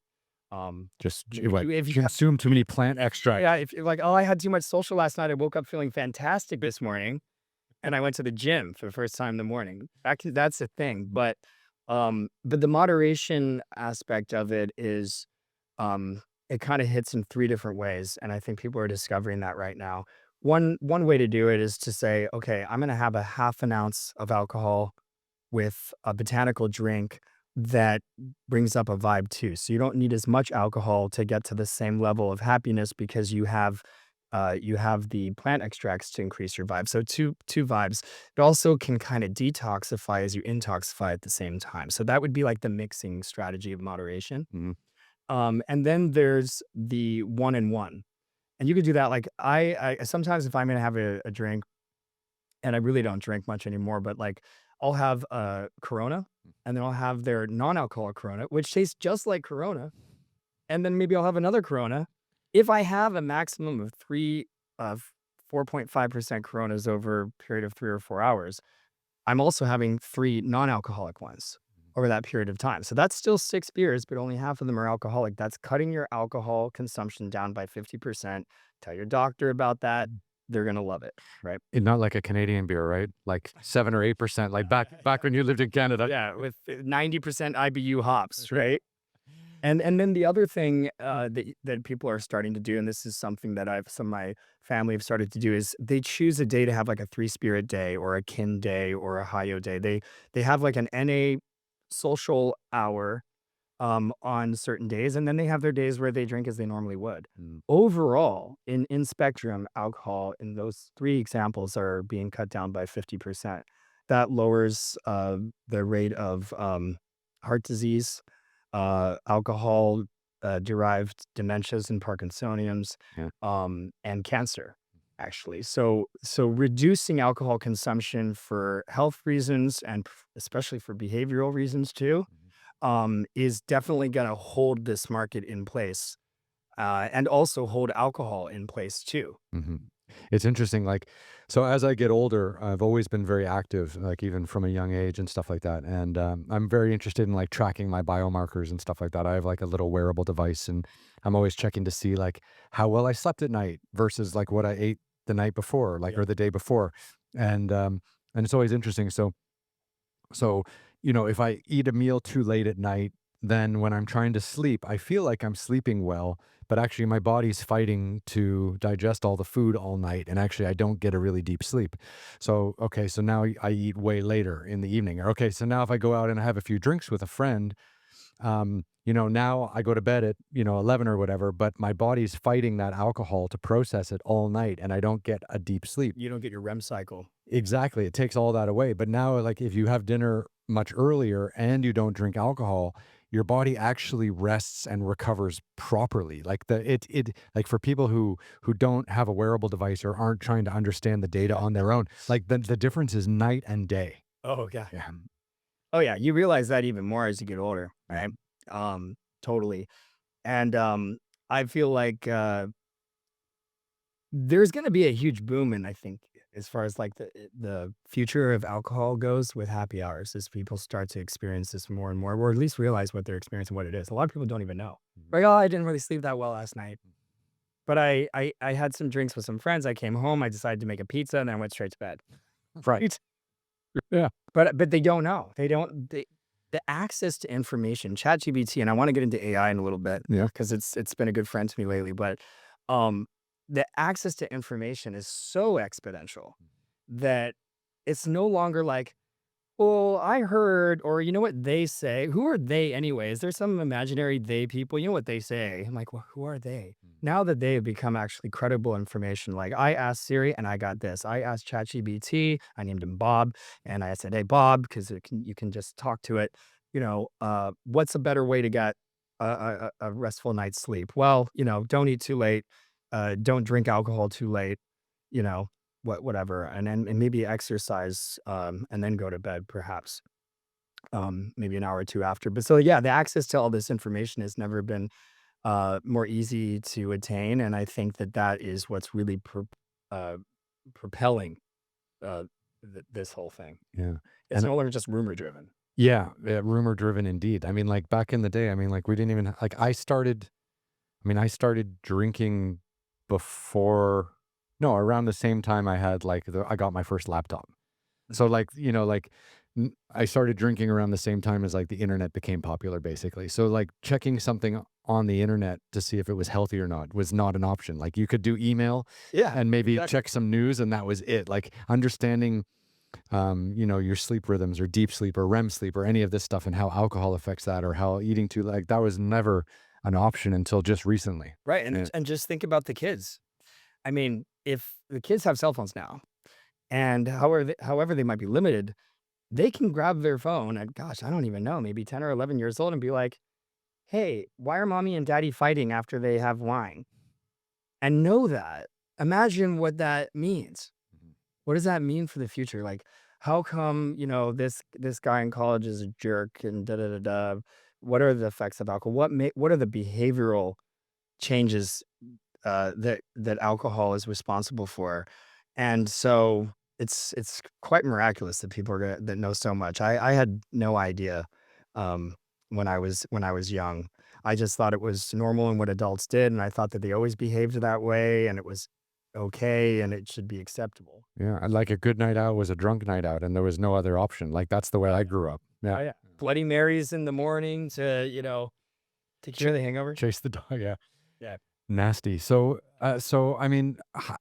Just If what, you if you consume too many plant extracts. yeah, if you're like, "Oh, I had too much social last night. I woke up feeling fantastic this morning, and I went to the gym for the first time in the morning." That's the thing, but the moderation aspect of it is, it kinda hits in 3 different ways, and I think people are discovering that right now. One way to do it is to say, "Okay, I'm gonna have a half an ounce of alcohol with a botanical drink that brings up a vibe too. So you don't need as much alcohol to get to the same level of happiness because you have the plant extracts to increase your vibe. So two vibes. It also can kind of detoxify as you intoxify at the same time. So that would be like the mixing strategy of moderation. Mhm. And then there's the one and one. And you could do that. Like I sometimes if I'm gonna have a drink and I really don't drink much anymore, but, like, I'll have a Corona, and then I'll have their non-alcoholic Corona, which tastes just like Corona, and then maybe I'll have another Corona. If I have a maximum of 3 of 4.5% Coronas over a period of 3 or 4 hours, I'm also having 3 non-alcoholic ones over that period of time. So that's still 6 beers, but only half of them are alcoholic. That's cutting your alcohol consumption down by 50%. Tell your doctor about that. They're gonna love it, right? Not like a Canadian beer, right? Like 7 or 8%, like back when you lived in Canada. Yeah, with 90% IBU hops, right? And then the other thing, that people are starting to do, and this is something that some of my family have started to do, is they choose a day to have, like, a three-spirit day or a kin day or a Hayo day. They have, like, an NA social hour, on certain days, and then they have their days where they drink as they normally would. Mm. Overall, in spectrum, alcohol in those 3 examples are being cut down by 50%. That lowers, the rate of, heart disease, alcohol, derived dementias and Parkinsonians, Yeah. and cancer, actually. So reducing alcohol consumption for health reasons and especially for behavioral reasons too, Mhm. is definitely gonna hold this market in place, and also hold alcohol in place too. Mhm. It's interesting, like, so as I get older, I've always been very active, like even from a young age and stuff like that. And I'm very interested in like tracking my biomarkers and stuff like that. I have like a little wearable device, and I'm always checking to see like how well I slept at night versus like what I ate the night before, like Yep. or the day before. And it's always interesting. So, if I eat a meal too late at night, then when I'm trying to sleep, I feel like I'm sleeping well, but actually my body's fighting to digest all the food all night. And actually, I don't get a really deep sleep. So, okay, so now I eat way later in the evening. Or, okay, so now if I go out and I have a few drinks with a friend, now I go to bed at, 11 or whatever, but my body's fighting that alcohol to process it all night and I don't get a deep sleep. You don't get your REM cycle. Exactly, it takes all that away, but now, like, if you have dinner much earlier and you don't drink alcohol, your body actually rests and recovers properly. Like, like, for people who don't have a wearable device or aren't trying to understand the data Yeah. on their own, like, the difference is night and day. Oh, yeah. Yeah. Oh, yeah, you realize that even more as you get older, Yeah. right? Totally. And, I feel like, there's gonna be a huge boom in, I think, as far as, like, the future of alcohol goes with happy hours as people start to experience this more and more, or at least realize what they're experiencing, what it is. A lot of people don't even know. Mhm. Like, "Oh, I didn't really sleep that well last night." But I had some drinks with some friends, I came home, I decided to make a pizza, and then I went straight to bed. Right. Yeah. But they don't know. The access to information, ChatGPT, and I wanna get into AI in a little bit Yeah. because it's been a good friend to me lately, but, um, the access to information is so exponential that it's no longer like, "Well, I heard," or, "You know what they say?" Who are they anyway? Is there some imaginary they people? You know what they say. I'm like, "Well, who are they?" Now that they have become actually credible information, like, I asked Siri and I got this. I asked ChatGPT, I named him Bob, and I said, "Hey, Bob," 'cause you can just talk to it, "What's a better way to get a restful night's sleep?" "Well, don't eat too late, don't drink alcohol too late," you know, whatever, and maybe exercise, and then go to bed perhaps, maybe an hour or 2 after. But so, yeah, the access to all this information has never been, more easy to attain, and I think that that is what's really uh, propelling, uh, this whole thing. Yeah. It's And no longer just rumor driven. yeah, yeah, rumor driven indeed. I mean, like, back in the day, I mean, like, we didn't even like, I started drinking before no, around the same time I had, like, I got my first laptop. So, Mhm. like, I started drinking around the same time as, like, the internet became popular, basically. So, like, checking something on the internet to see if it was healthy or not was not an option. Like, you could do email Yeah, and maybe exactly. check some news, and that was it. Like, understanding, your sleep rhythms or deep sleep or REM sleep or any of this stuff and how alcohol affects that or how eating too, like, that was never an option until just recently. Right, Yeah. and just think about the kids. I mean, if the kids have cell phones now, and however they might be limited, they can grab their phone at, gosh, I don't even know, maybe 10 or 11 years old and be like, "Hey, why are mommy and daddy fighting after they have wine?" And know that. Imagine what that means. Mhm. What does that mean for the future? Like, how come, this guy in college is a jerk and da da da da? What are the effects of alcohol? What are the behavioral changes that alcohol is responsible for? And so it's quite miraculous that people that know so much. I had no idea, um, when I was young. I just thought it was normal and what adults did, and I thought that they always behaved that way, and it was okay, and it should be acceptable. Yeah, and like a good night out was a drunk night out, and there was no other option. Like, that's the way Oh I yeah, grew up. Yeah. oh yeah. Bloody Marys in the morning to take Ch care of the hangover. chase the dog, yeah. Yeah. Nasty. So, I mean,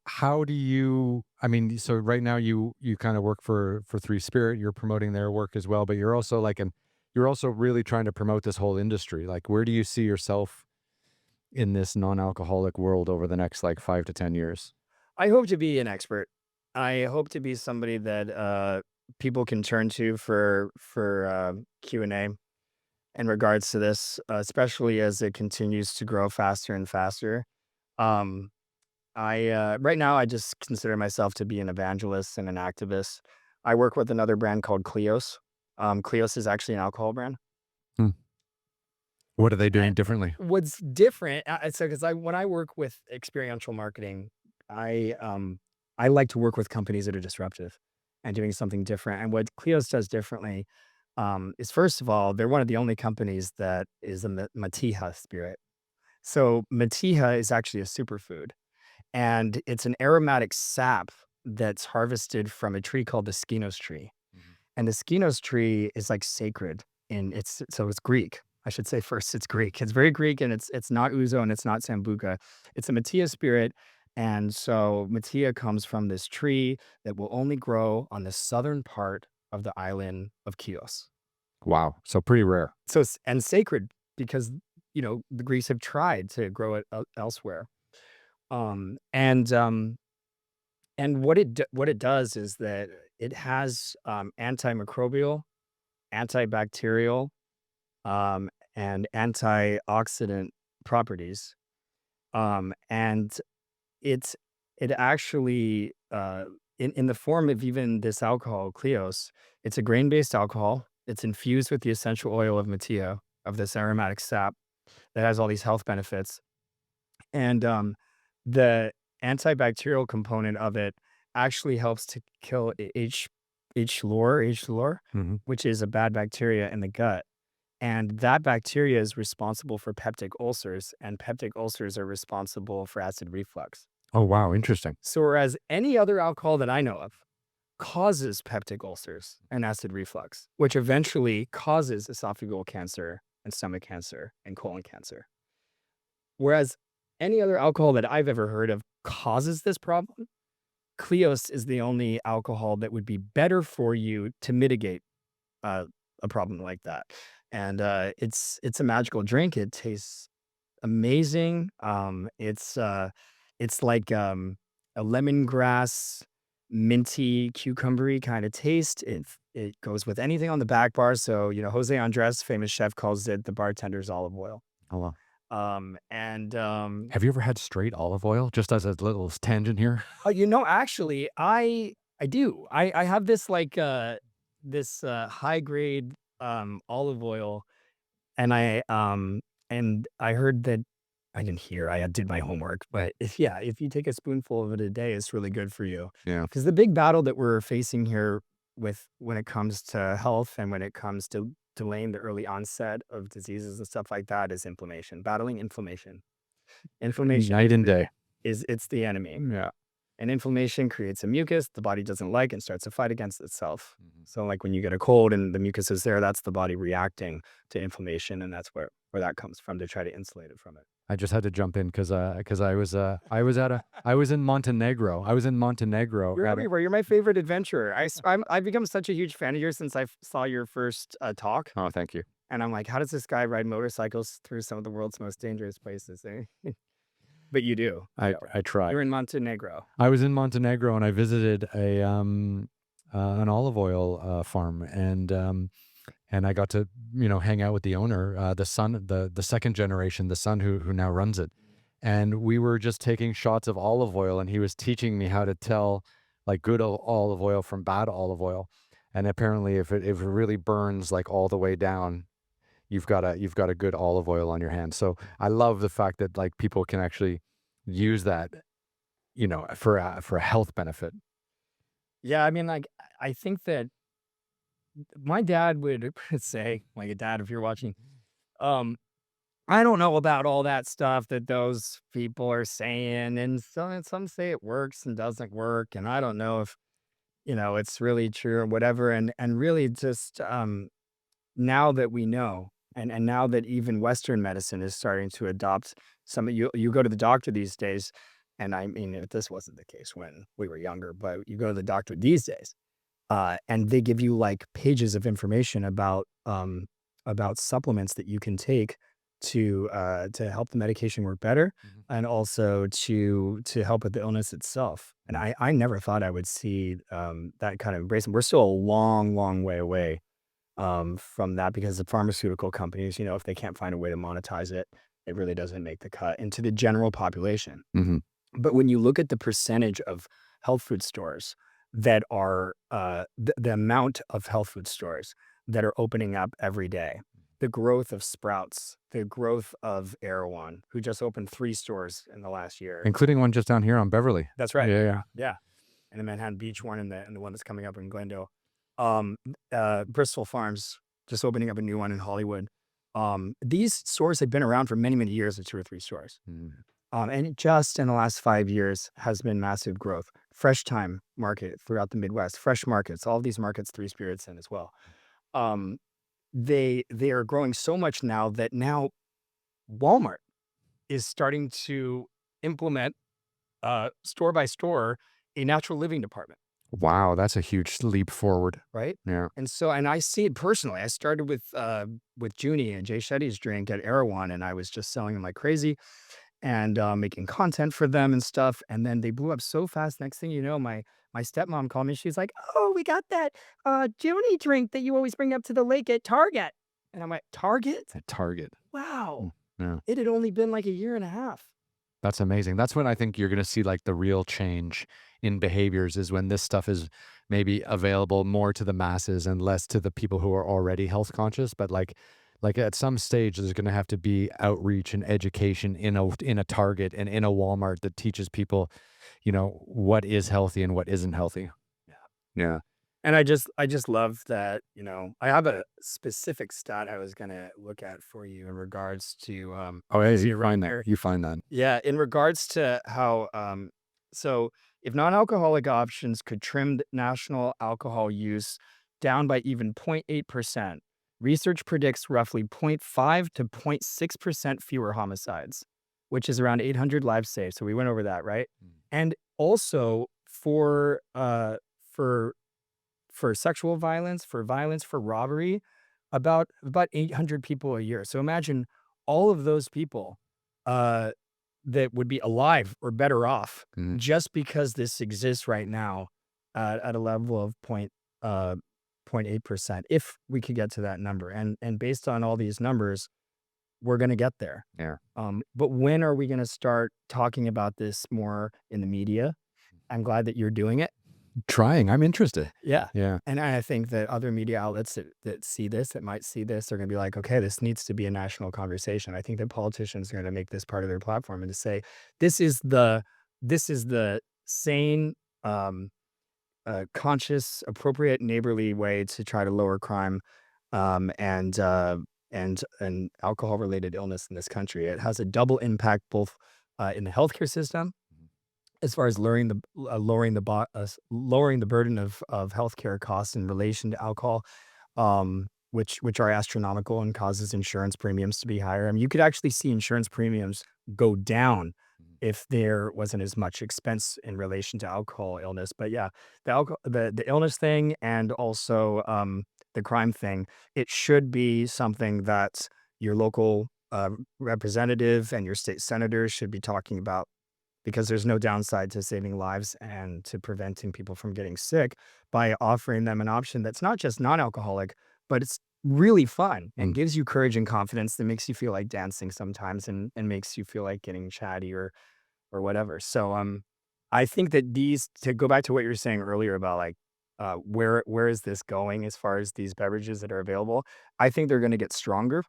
how do you I mean, so right now you kinda work for Three Spirit, you're promoting their work as well, but you're also like you're also really trying to promote this whole industry. Like, where do you see yourself in this non-alcoholic world over the next like 5 to 10 years? I hope to be an expert. I hope to be somebody that people can turn to for Q&A in regards to this, especially as it continues to grow faster and faster. Um, I right now I just consider myself to be an evangelist and an activist. I work with another brand called Cleos. Cleos is actually an alcohol brand. Hmm. What are they And doing differently? what's different, so because when I work with experiential marketing, I like to work with companies that are disruptive and doing something different. And what Cleos does differently is, first of all, they're one of the only companies that is a Matiha spirit. So Matiha is actually a superfood, and it's an aromatic sap that's harvested from a tree called the skinos tree. Mhm. And the skinos tree is like sacred in it's Greek. I should say first it's Greek. It's very Greek, and it's not ouzo and it's not sambuca. It's a Matia spirit. And so Matia comes from this tree that will only grow on the southern part of the island of Chios. Wow. So pretty rare. So and sacred because the Greeks have tried to grow it elsewhere. Um and um and what it does is that it has antimicrobial, antibacterial, um, and antioxidant properties. And it's it actually in the form of even this alcohol, Cleos, it's a grain-based alcohol. It's infused with the essential oil of Mattia, of this aromatic sap that has all these health benefits. And the antibacterial component of it actually helps to kill H. lor, Hmm. which is a bad bacteria in the gut. And that bacteria is responsible for peptic ulcers, and peptic ulcers are responsible for acid reflux. Oh, wow. Interesting. So, whereas any other alcohol that I know of causes peptic ulcers and acid reflux, which eventually causes esophageal cancer and stomach cancer and colon cancer. Whereas any other alcohol that I've ever heard of causes this problem, Cleos is the only alcohol that would be better for you to mitigate uh, a problem like that. And it's a magical drink. It tastes amazing. It's like a lemongrass, minty, cucumbery kind of taste. It goes with anything on the back bar. So Jose Andres, famous chef, calls it the bartender's olive oil. Hello. And Have you ever had straight olive oil? Just as a little tangent here. Oh, actually, I do. I have this like this high grade olive oil, and I heard that I didn't hear. I did my homework, but if you take a spoonful of it a day, it's really good for you. Yeah. Because the big battle that we're facing here with when it comes to health and when it comes to delaying the early onset of diseases and stuff like that is inflammation. Battling inflammation. Inflammation Night and day. is it's the enemy. Yeah. And inflammation creates a mucus the body doesn't like and starts to fight against itself. Mhm. So, like when you get a cold and the mucus is there, that's the body reacting to inflammation, and that's where that comes from to try to insulate it from it. I just had to jump in because I was in Montenegro. I was in Montenegro You're at a everywhere. You're my favorite adventurer. I've become such a huge fan of yours since saw your first talk, Oh, thank you. and I'm like, how does this guy ride motorcycles through some of the world's most dangerous places? But you do. I try. You're in Montenegro. I was in Montenegro and I visited an olive oil farm, and I got to hang out with the owner, the son, the second generation, the son who now runs it, and we were just taking shots of olive oil, and he was teaching me how to tell like good olive oil from bad olive oil, and apparently if it really burns like all the way down, you've got a good olive oil on your hands. So I love the fact that like people can actually use that for a health benefit. Yeah, I mean, like I think that my dad would say, like a dad, if you're watching, um, I don't know about all that stuff that those people are saying, and some say it works and doesn't work, and I don't know if it's really true or whatever. And really, just now that we know, and now that even Western medicine is starting to adopt some, you go to the doctor these days, and I mean, if this wasn't the case when we were younger, but you go to the doctor these days, and they give you like pages of information about about supplements that you can take to help the medication work better, Mhm. and also to help with the illness itself. And I never thought I would see that kind of embrace. We're still a long, long way away from that because the pharmaceutical companies, if they can't find a way to monetize it, it really doesn't make the cut into the general population. Mhm. But when you look at the percentage of health food stores that are, the amount of health food stores that are opening up every day, the growth of Sprouts, the growth of Erewhon, who just opened 3 stores in the last year. Including one just down here on Beverly. That's right. Yeah, yeah. Yeah. And the Manhattan Beach one and the one that's coming up in Glendale. Um, Bristol Farms just opening up a new one in Hollywood. These stores have been around for many, many years, the 2 or 3 stores. Mm. And it just in the last 5 years has been massive growth. Fresh Time Market throughout the Midwest, Fresh Markets, all of these markets, Three Spirits in as well. Um, they are growing so much now that now Walmart is starting to implement store by store a natural living department, Wow, that's a huge leap forward. right? Yeah. And I see it personally. I started with Junie and Jay Shetty's drink at Erewhon, and I was just selling them like crazy and making content for them and stuff. And then they blew up so fast. Next thing you know, my stepmom called me. She's like, "Oh, we got that Junie drink that you always bring up to the lake at Target." And I'm like, "Target? At Target. Wow!" Mm. Yeah. It had only been like a year and a half. That's amazing. That's when I think you're gonna see, like, the real change in behaviors is when this stuff is maybe available more to the masses and less to the people who are already health conscious, but, like, at some stage, there's gonna have to be outreach and education in a Target and in a Walmart that teaches people, what is healthy and what isn't healthy. Yeah. Yeah. And I just love that, I have a specific stat I was gonna look at for you in regards to Oh, yeah, see you it right find that. here. You find that. Yeah, in regards to how so if non-alcoholic options could trim the national alcohol use down by even 0.8%, research predicts roughly zero point 0.5 to 0.6% fewer homicides, which is around 800 lives saved. So we went over that, right? Mm. And also for for sexual violence, for robbery, about 800 people a year. So imagine all of those people uh, that would be alive or better off Mhm. just because this exists right now at a level of 0.8%, if we could get to that number. And based on all these numbers, we're going to get there. Yeah. But when are we going to start talking about this more in the media? I'm glad that you're doing it. Trying. I'm interested. Yeah. Yeah. And I think that other media outlets that see this, that might see this, are gonna be like, "Okay, this needs to be a national conversation." I think that politicians are gonna make this part of their platform and to say, "This is the sane, um, conscious, appropriate, neighborly way to try to lower crime, and alcohol-related illness in this country." It has a double impact both, in the healthcare system as far as lowering the burden of healthcare costs in relation to alcohol, which are astronomical and causes insurance premiums to be higher. I mean, you could actually see insurance premiums go down Mhm. if there wasn't as much expense in relation to alcohol illness. But yeah, the illness thing and also the crime thing, it should be something that your local representative and your state senators should be talking about because there's no downside to saving lives and to preventing people from getting sick by offering them an option that's not just non-alcoholic, but it's really fun and Mm. gives you courage and confidence that makes you feel like dancing sometimes and makes you feel like getting chatty or whatever. So I think that these to go back to what you were saying earlier about like where is this going as far as these beverages that are available? I think they're going to get stronger,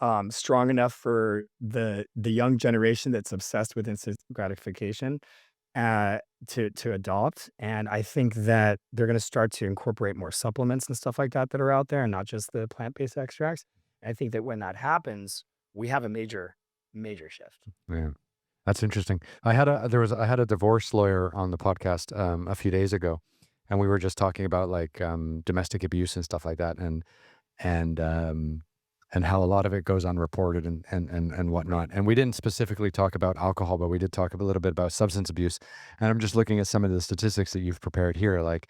Mhm. strong enough for the young generation that's obsessed with instant gratification uh, to adopt. And I think that they're going to start to incorporate more supplements and stuff like that that are out there, and not just the plant based extracts. I think that when that happens, we have a major shift. Yeah. That's interesting. I had a divorce lawyer on the podcast a few days ago, and we were just talking about like domestic abuse and stuff like that, and um, and how a lot of it goes unreported and whatnot. And we didn't specifically talk about alcohol, but we did talk a little bit about substance abuse. And I'm just looking at some of the statistics that you've prepared here, like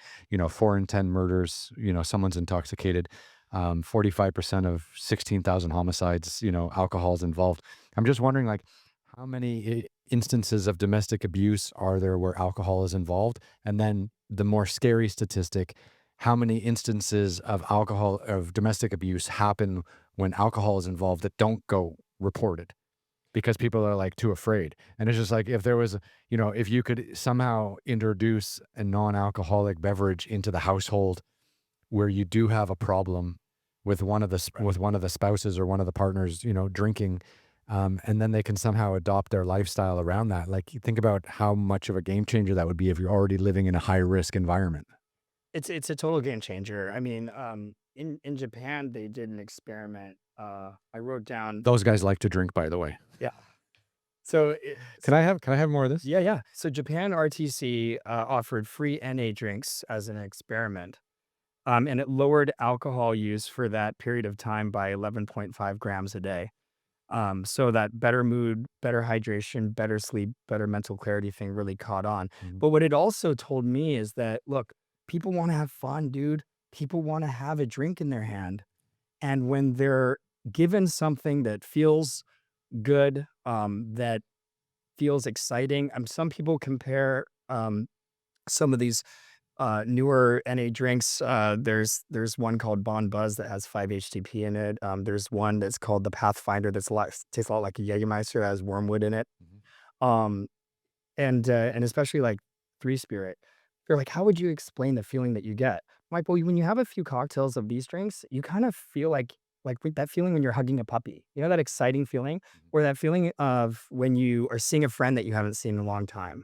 4 in 10 murders, someone's intoxicated. 45% of 16,000 homicides, alcohol is involved. I'm just wondering, like, how many instances of domestic abuse are there where alcohol is involved? And then the more scary statistic, how many instances of domestic abuse happen when alcohol is involved that don't go reported because people are like too afraid. And it's just like if there was, if you could somehow introduce a non-alcoholic beverage into the household where you do have a problem with Right. with one of the spouses or one of the partners, drinking, and then they can somehow adopt their lifestyle around that. Like, you think about how much of a game changer that would be if you're already living in a high risk environment. It's a total game changer. I mean, in Japan, they did an experiment. I wrote down. Those guys like to drink, by the way. Yeah. So Can I have more of this? yeah, yeah. So Japan RTC offered free NA drinks as an experiment, and it lowered alcohol use for that period of time by 11.5 grams a day. So that better mood, better hydration, better sleep, better mental clarity thing really caught on. Mhm. But what it also told me is that, look, people want to have fun, dude. People want to have a drink in their hand. And when they're given something that feels good, that feels exciting, some people compare some of these newer NA drinks. There's one called Bon Buzz that has 5-HTP in it. There's one that's called the Pathfinder that's a lot tastes a lot like a Jägermeister, that has wormwood in it. Mhm. Um, and especially like Three Spirit. They're like, how would you explain the feeling that you get? I'm like, well, when you have a few cocktails of these drinks, you kind of feel like with that feeling when you're hugging a puppy. You know that exciting feeling, Mhm. or that feeling of when you are seeing a friend that you haven't seen in a long time,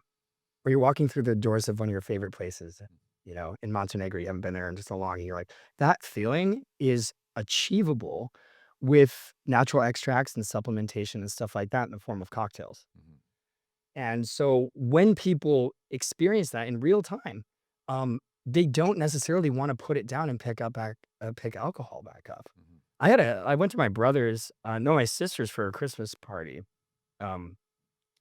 or you're walking through the doors of one of your favorite places, in Montenegro, you haven't been there in just so long, and you're like, that feeling is achievable with natural extracts and supplementation and stuff like that in the form of cocktails. Mhm. And so when people experience that in real time, they don't necessarily want to put it down and pick alcohol back up. Mhm. I went to my brother's, no, my sister's for a Christmas party. Um,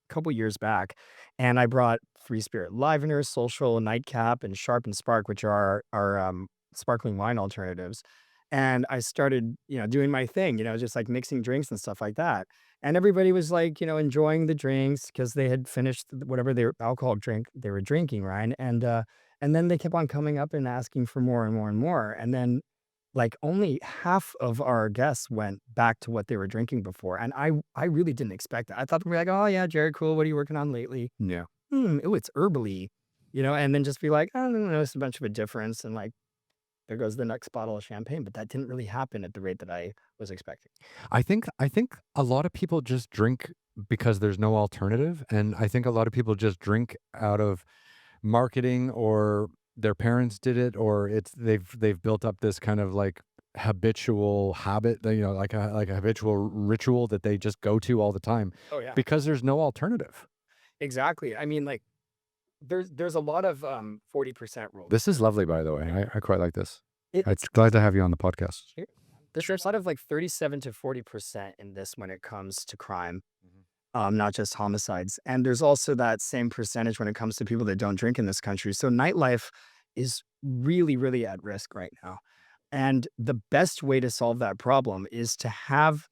Couple years back, and I brought Three Spirit Livener, Social, Nightcap, and Sharp and Spark, which are our sparkling wine alternatives. And I started, doing my thing, just like mixing drinks and stuff like that. And everybody was like, enjoying the drinks because they had finished whatever their alcohol drink they were drinking, right? And then they kept on coming up and asking for more and more and more. And then like, only half of our guests went back to what they were drinking before, and I really didn't expect that. I thought they'd be like, "Oh, yeah, Jared, cool. What are you working on lately?" Yeah. Ooh, it's herbally," and then just be like, "I don't notice a bunch of a difference," and, like, there goes the next bottle of champagne, but that didn't really happen at the rate that I was expecting. I think a lot of people just drink because there's no alternative, and I think a lot of people just drink out of marketing, or their parents did it, or they've built up this kind of like habitual habit, that, like a habitual ritual that they just go to all the time Oh, yeah. because there's no alternative. Exactly. I mean, like, there's a lot of, 40% rules. This is lovely, by the way. I quite like this. I'm It's glad to have you on the podcast. Here there's a lot of, like, 37 to 40% in this when it comes to crime. Mhm. Not just homicides. And there's also that same percentage when it comes to people that don't drink in this country. So nightlife is really, really at risk right now. And the best way to solve that problem is to have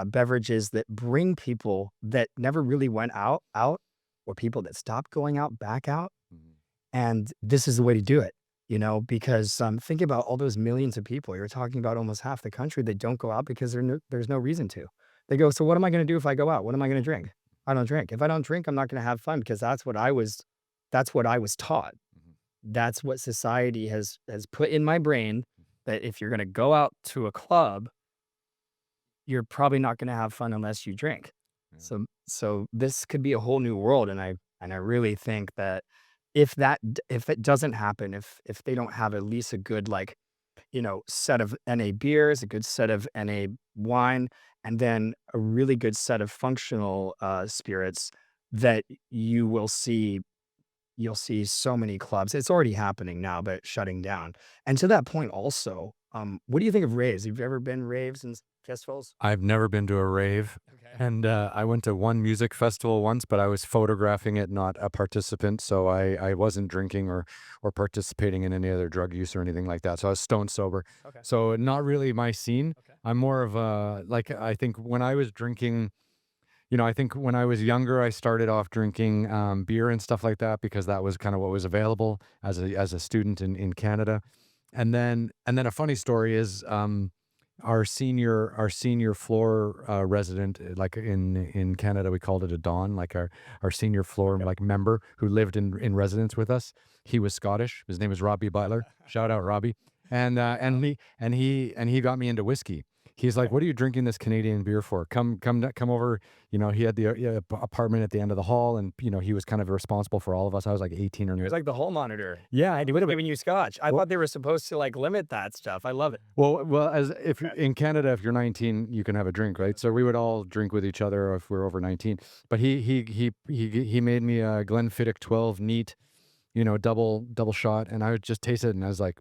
beverages that bring people that never really went out, or people that stopped going out back out. Mhm. And this is the way to do it, because think about all those millions of people. You're talking about almost half the country that don't go out because there's no reason to. They go, so what am I going to do if I go out? What am I going to drink? I don't drink. If I don't drink, I'm not going to have fun because that's what I was taught. Mhm. That's what society has put in my brain, that if you're going to go out to a club, you're probably not going to have fun unless you drink. Yeah. So this could be a whole new world, and I really think that if it doesn't happen, if they don't have at least a good, like, set of NA beers, a good set of NA wine, and then a really good set of functional spirits, that you'll see so many clubs. It's already happening now, but shutting down. And to that point also, what do you think of raves? Have you ever been raves? festivals? I've never been to a rave, Okay. and, I went to one music festival once, but I was photographing it, not a participant, so I wasn't drinking or participating in any other drug use or anything like that, so I was stone sober. Okay. So, not really my scene. Okay. I'm more of a like, I think when I was drinking, I think when I was younger, I started off drinking, beer and stuff like that because that was kinda what was available as a student in Canada. And then a funny story is, our senior floor, resident, like in Canada, we called it a don, like our senior floor, Yep. like, member who lived in residence with us. He was Scottish. His name is Robbie Butler. Shout out Robbie. And, Wow. he got me into whiskey. He's like, Okay. "What are you drinking this Canadian beer for? Come over." He had the, apartment at the end of the hall, and, he was kind of responsible for all of us. I was like 18 He was or like the hall monitor, yeah, and he would have given you scotch. I well thought they were supposed to, like, limit that stuff. I love it. as if Okay. in Canada, if you're 19, you can have a drink, right? So we would all drink with each other if we're over 19. But he made me a Glenfiddich 12 neat, double shot, and I would just taste it, and I was like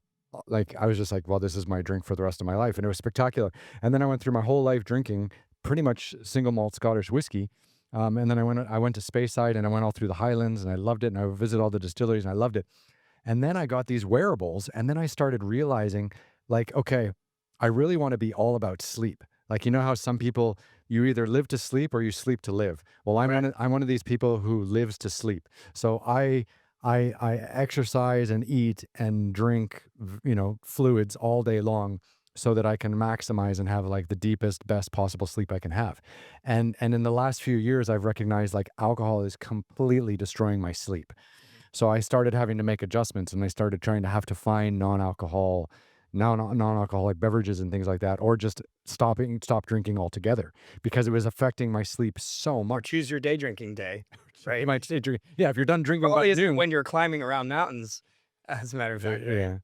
I was just like, well, this is my drink for the rest of my life, and it was spectacular. And then I went through my whole life drinking pretty much single malt Scottish whiskey. And then I went to Speyside, and I went all through the Highlands, and I loved it, and I visited all the distilleries, and I loved it. And then I got these wearables, and then I started realizing, like, okay, I really want to be all about sleep. Like, you know how some people, you either live to sleep or you sleep to live. Well, Right. I'm one of these people who lives to sleep. So I exercise and eat and drink, fluids all day long so that I can maximize and have like the deepest, best possible sleep I can have. And in the last few years, I've recognized like alcohol is completely destroying my sleep. Mhm. So I started having to make adjustments, and I started trying to have to find non-alcoholic beverages and things like that, or just stop drinking altogether because it was affecting my sleep so Or much. choose your day drinking day, You right? might say drink, yeah, if you're done drinking by Probably isn't noon. when you're climbing around mountains, as a matter of fact, right? Yeah.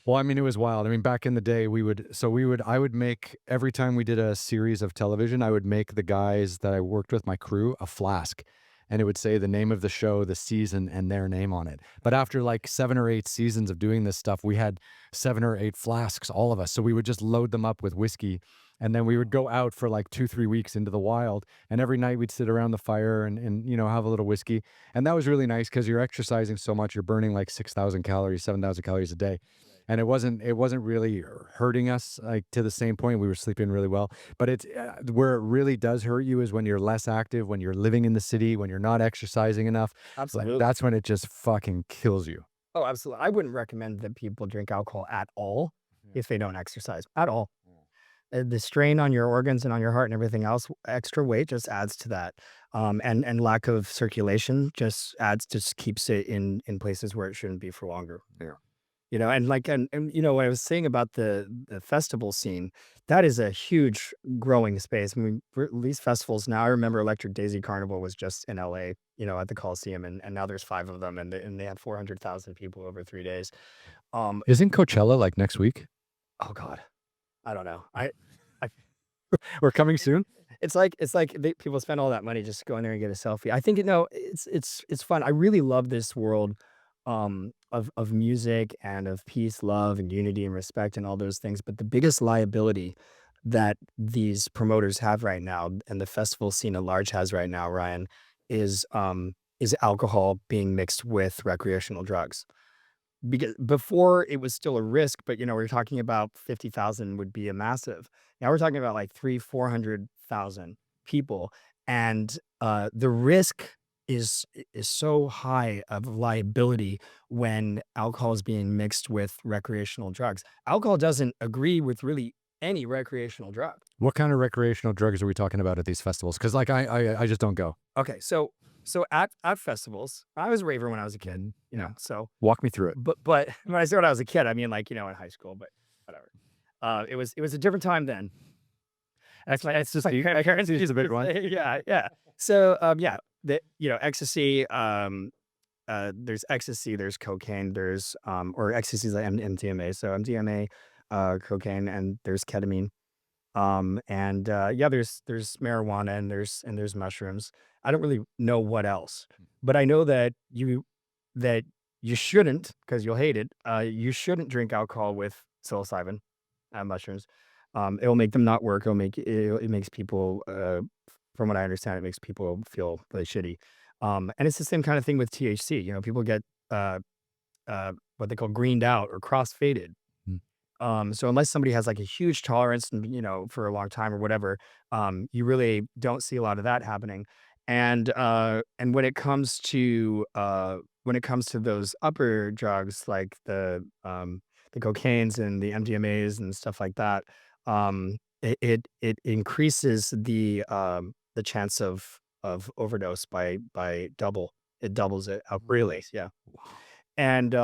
Well, I mean, it was wild. I mean, back in the day, I would make, every time we did a series of television, I would make the guys that I worked with, my crew, a flask. And it would say the name of the show, the season, and their name on it. But after like 7 or 8 seasons of doing this stuff, we had 7 or 8 flasks, all of us. So we would just load them up with whiskey. And then we would go out for like 2, 3 weeks into the wild. And every night we'd sit around the fire and have a little whiskey. And that was really nice because you're exercising so much, you're burning like 6,000 calories, 7,000 calories a day. Right. And it wasn't really hurting us like to the same point. We were sleeping really well. But it's where it really does hurt you is when you're less active, when you're living in the city, when you're not exercising enough. Like Absolutely. that's when it just fucking kills you. Oh, absolutely. I wouldn't recommend that people drink alcohol at all Yeah. if they don't exercise, at all. Yeah. The strain on your organs and on your heart and everything else, extra weight just adds to that. And lack of circulation just keeps it in places where it shouldn't be for longer. Yeah. And like what I was saying about the festival scene, that is a huge growing space. I mean, these festivals now. I remember Electric Daisy Carnival was just in LA, at the Coliseum, and now there's 5 of them, and they had 400,000 people over 3 days. Um, Isn't Coachella like next week? oh God, I don't know. I Or coming soon? it's like people spend all that money just to go in there and get a selfie. I think, it's fun. I really love this world, of music and of peace, love, and unity and respect and all those things. But the biggest liability that these promoters have right now, and the festival scene at large has right now, Ryan, is alcohol being mixed with recreational drugs. Because before it was still a risk, but, we're talking about 50,000 would be a massive. Now we're talking about like 400,000 people, and, the risk is so high of liability when alcohol is being mixed with recreational drugs. Alcohol doesn't agree with really any recreational drug. What kind of recreational drugs are we talking about at these festivals? Because like I just don't go. Okay, so at festivals, I was a raver when I was a kid, Yeah. so Walk me through it. but when I say when I was a kid, I mean, like, in high school, but whatever. It was a different time then. That's just like my parents She's used a big to one. say, yeah, yeah. So, yeah, ecstasy, there's ecstasy, there's cocaine, or ecstasy is like MDMA. So MDMA, cocaine, and there's ketamine. And yeah, there's marijuana, and there's mushrooms. I don't really know what else, but I know that you shouldn't, because you'll hate it. You shouldn't drink alcohol with psilocybin, mushrooms. It'll make them not work. It makes people, from what I understand, it makes people feel really shitty. And it's the same kind of thing with THC. People get uh, what they call greened out or cross-faded. Mm. So unless somebody has like a huge tolerance and for a long time or whatever, you really don't see a lot of that happening. And when it comes to those upper drugs like the cocaines and the MDMAs and stuff like that, it increases the chance of overdose by double. It doubles it out. Really? Yeah. And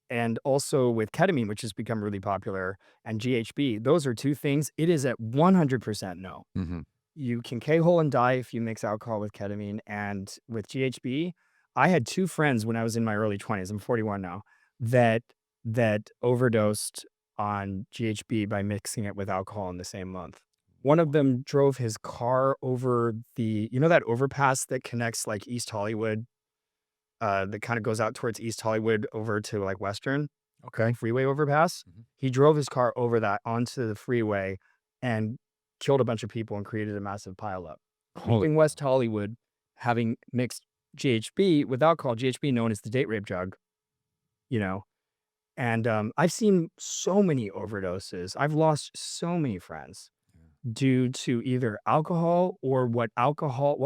and also with ketamine, which has become really popular, and GHB, those are two things. It is at 100% no. Mm-hmm. You can K-hole and die if you mix alcohol with ketamine. And with GHB, I had two friends when I was in my early 20s, I'm 41 now, that that overdosed on GHB by mixing it with alcohol in the same month. One of them drove his car over that overpass that connects like East Hollywood, that kind of goes out towards East Hollywood over to like Western Okay. freeway overpass. Mhm. He drove his car over that onto the freeway and killed a bunch of people and created a massive pileup. Holy. In West Hollywood, having mixed GHB with alcohol, GHB known as the date rape drug, you know. And I've seen so many overdoses. I've lost so many friends due to either alcohol or what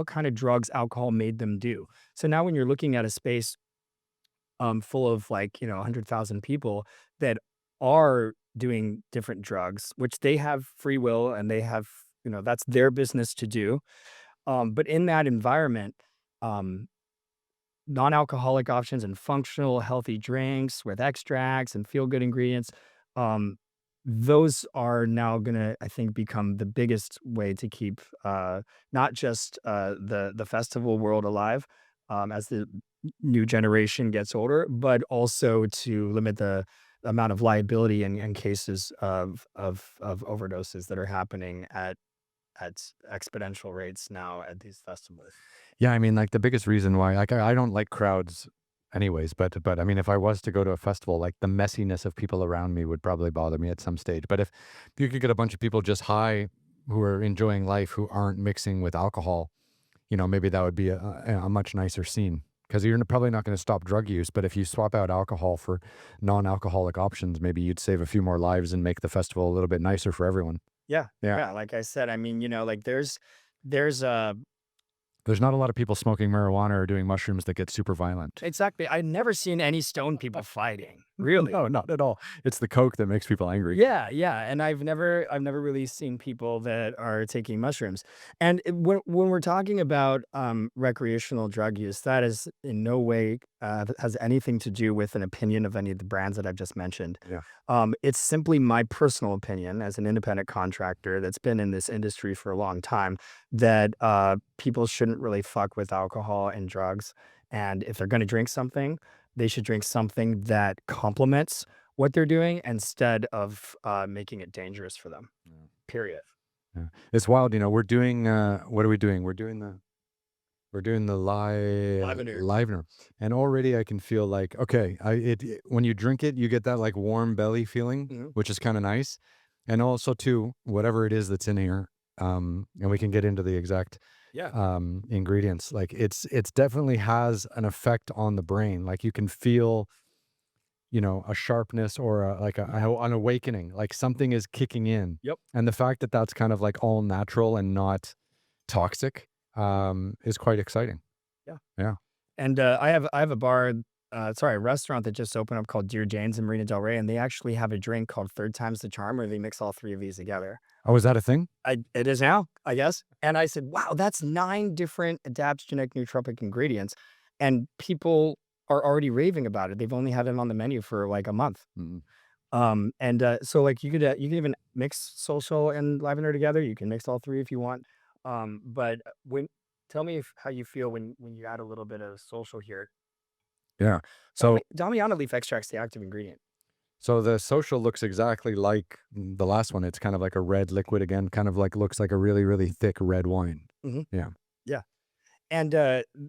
kind of drugs alcohol made them do. So now when you're looking at a space full of like 100,000 people that are doing different drugs, which they have free will and they have that's their business to do. But in that environment, um, non-alcoholic options and functional healthy drinks with extracts and feel good ingredients, um, those are now gonna, I think, become the biggest way to keep not just the festival world alive, as the new generation gets older, but also to limit the amount of liability in cases of overdoses that are happening at exponential rates now at these festivals. Yeah, I mean, like the biggest reason why, like, I don't like crowds, anyways. But I mean, if I was to go to a festival, like the messiness of people around me would probably bother me at some stage. But if you could get a bunch of people just high who are enjoying life, who aren't mixing with alcohol, maybe that would be a much nicer scene. Because you're probably not going to stop drug use, but if you swap out alcohol for non-alcoholic options, maybe you'd save a few more lives and make the festival a little bit nicer for everyone. Yeah, Yeah. yeah, like I said, I mean, like there's There's not a lot of people smoking marijuana or doing mushrooms that get super violent. exactly. I've never seen any stone people fighting, really. No, not at all. It's the coke that makes people angry. Yeah, yeah, and I've never really seen people that are taking mushrooms. And when we're talking about recreational drug use, that is in no way has anything to do with an opinion of any of the brands that I've just mentioned. Yeah. It's simply my personal opinion as an independent contractor that's been in this industry for a long time that people shouldn't really fuck with alcohol and drugs. And if they're going to drink something, they should drink something that complements what they're doing instead of making it dangerous for them. Yeah. Period. Yeah. It's wild, we're doing what are we doing? We're doing the Lavender. livener. And already I can feel like, okay, when you drink it, you get that like warm belly feeling, Mhm. which is kind of nice. And also too, whatever it is that's in here, and we can get into the exact Yeah. ingredients. Like it's definitely has an effect on the brain. Like you can feel, a sharpness or an awakening, like something is kicking in. Yep. And the fact that that's kind of like all natural and not toxic, is quite exciting. Yeah. Yeah. And I have a restaurant that just opened up called Dear Jane's in Marina Del Rey, and they actually have a drink called Third Time's the Charm where they mix all three of these together. Oh, is that a thing? It is now, I guess. And I said, wow, that's 9 different adaptogenic nootropic ingredients. And people are already raving about it. They've only had it on the menu for like a month. Mm. So like you can even mix social and lavender together. You can mix all three if you want. But when tell me how you feel when you add a little bit of social here. Yeah. So Damiana leaf extract's the active ingredient. so the social looks exactly like the last one. It's kind of like a red liquid again, kind of like looks like a really, really thick red wine. Mhm. Yeah. Yeah. And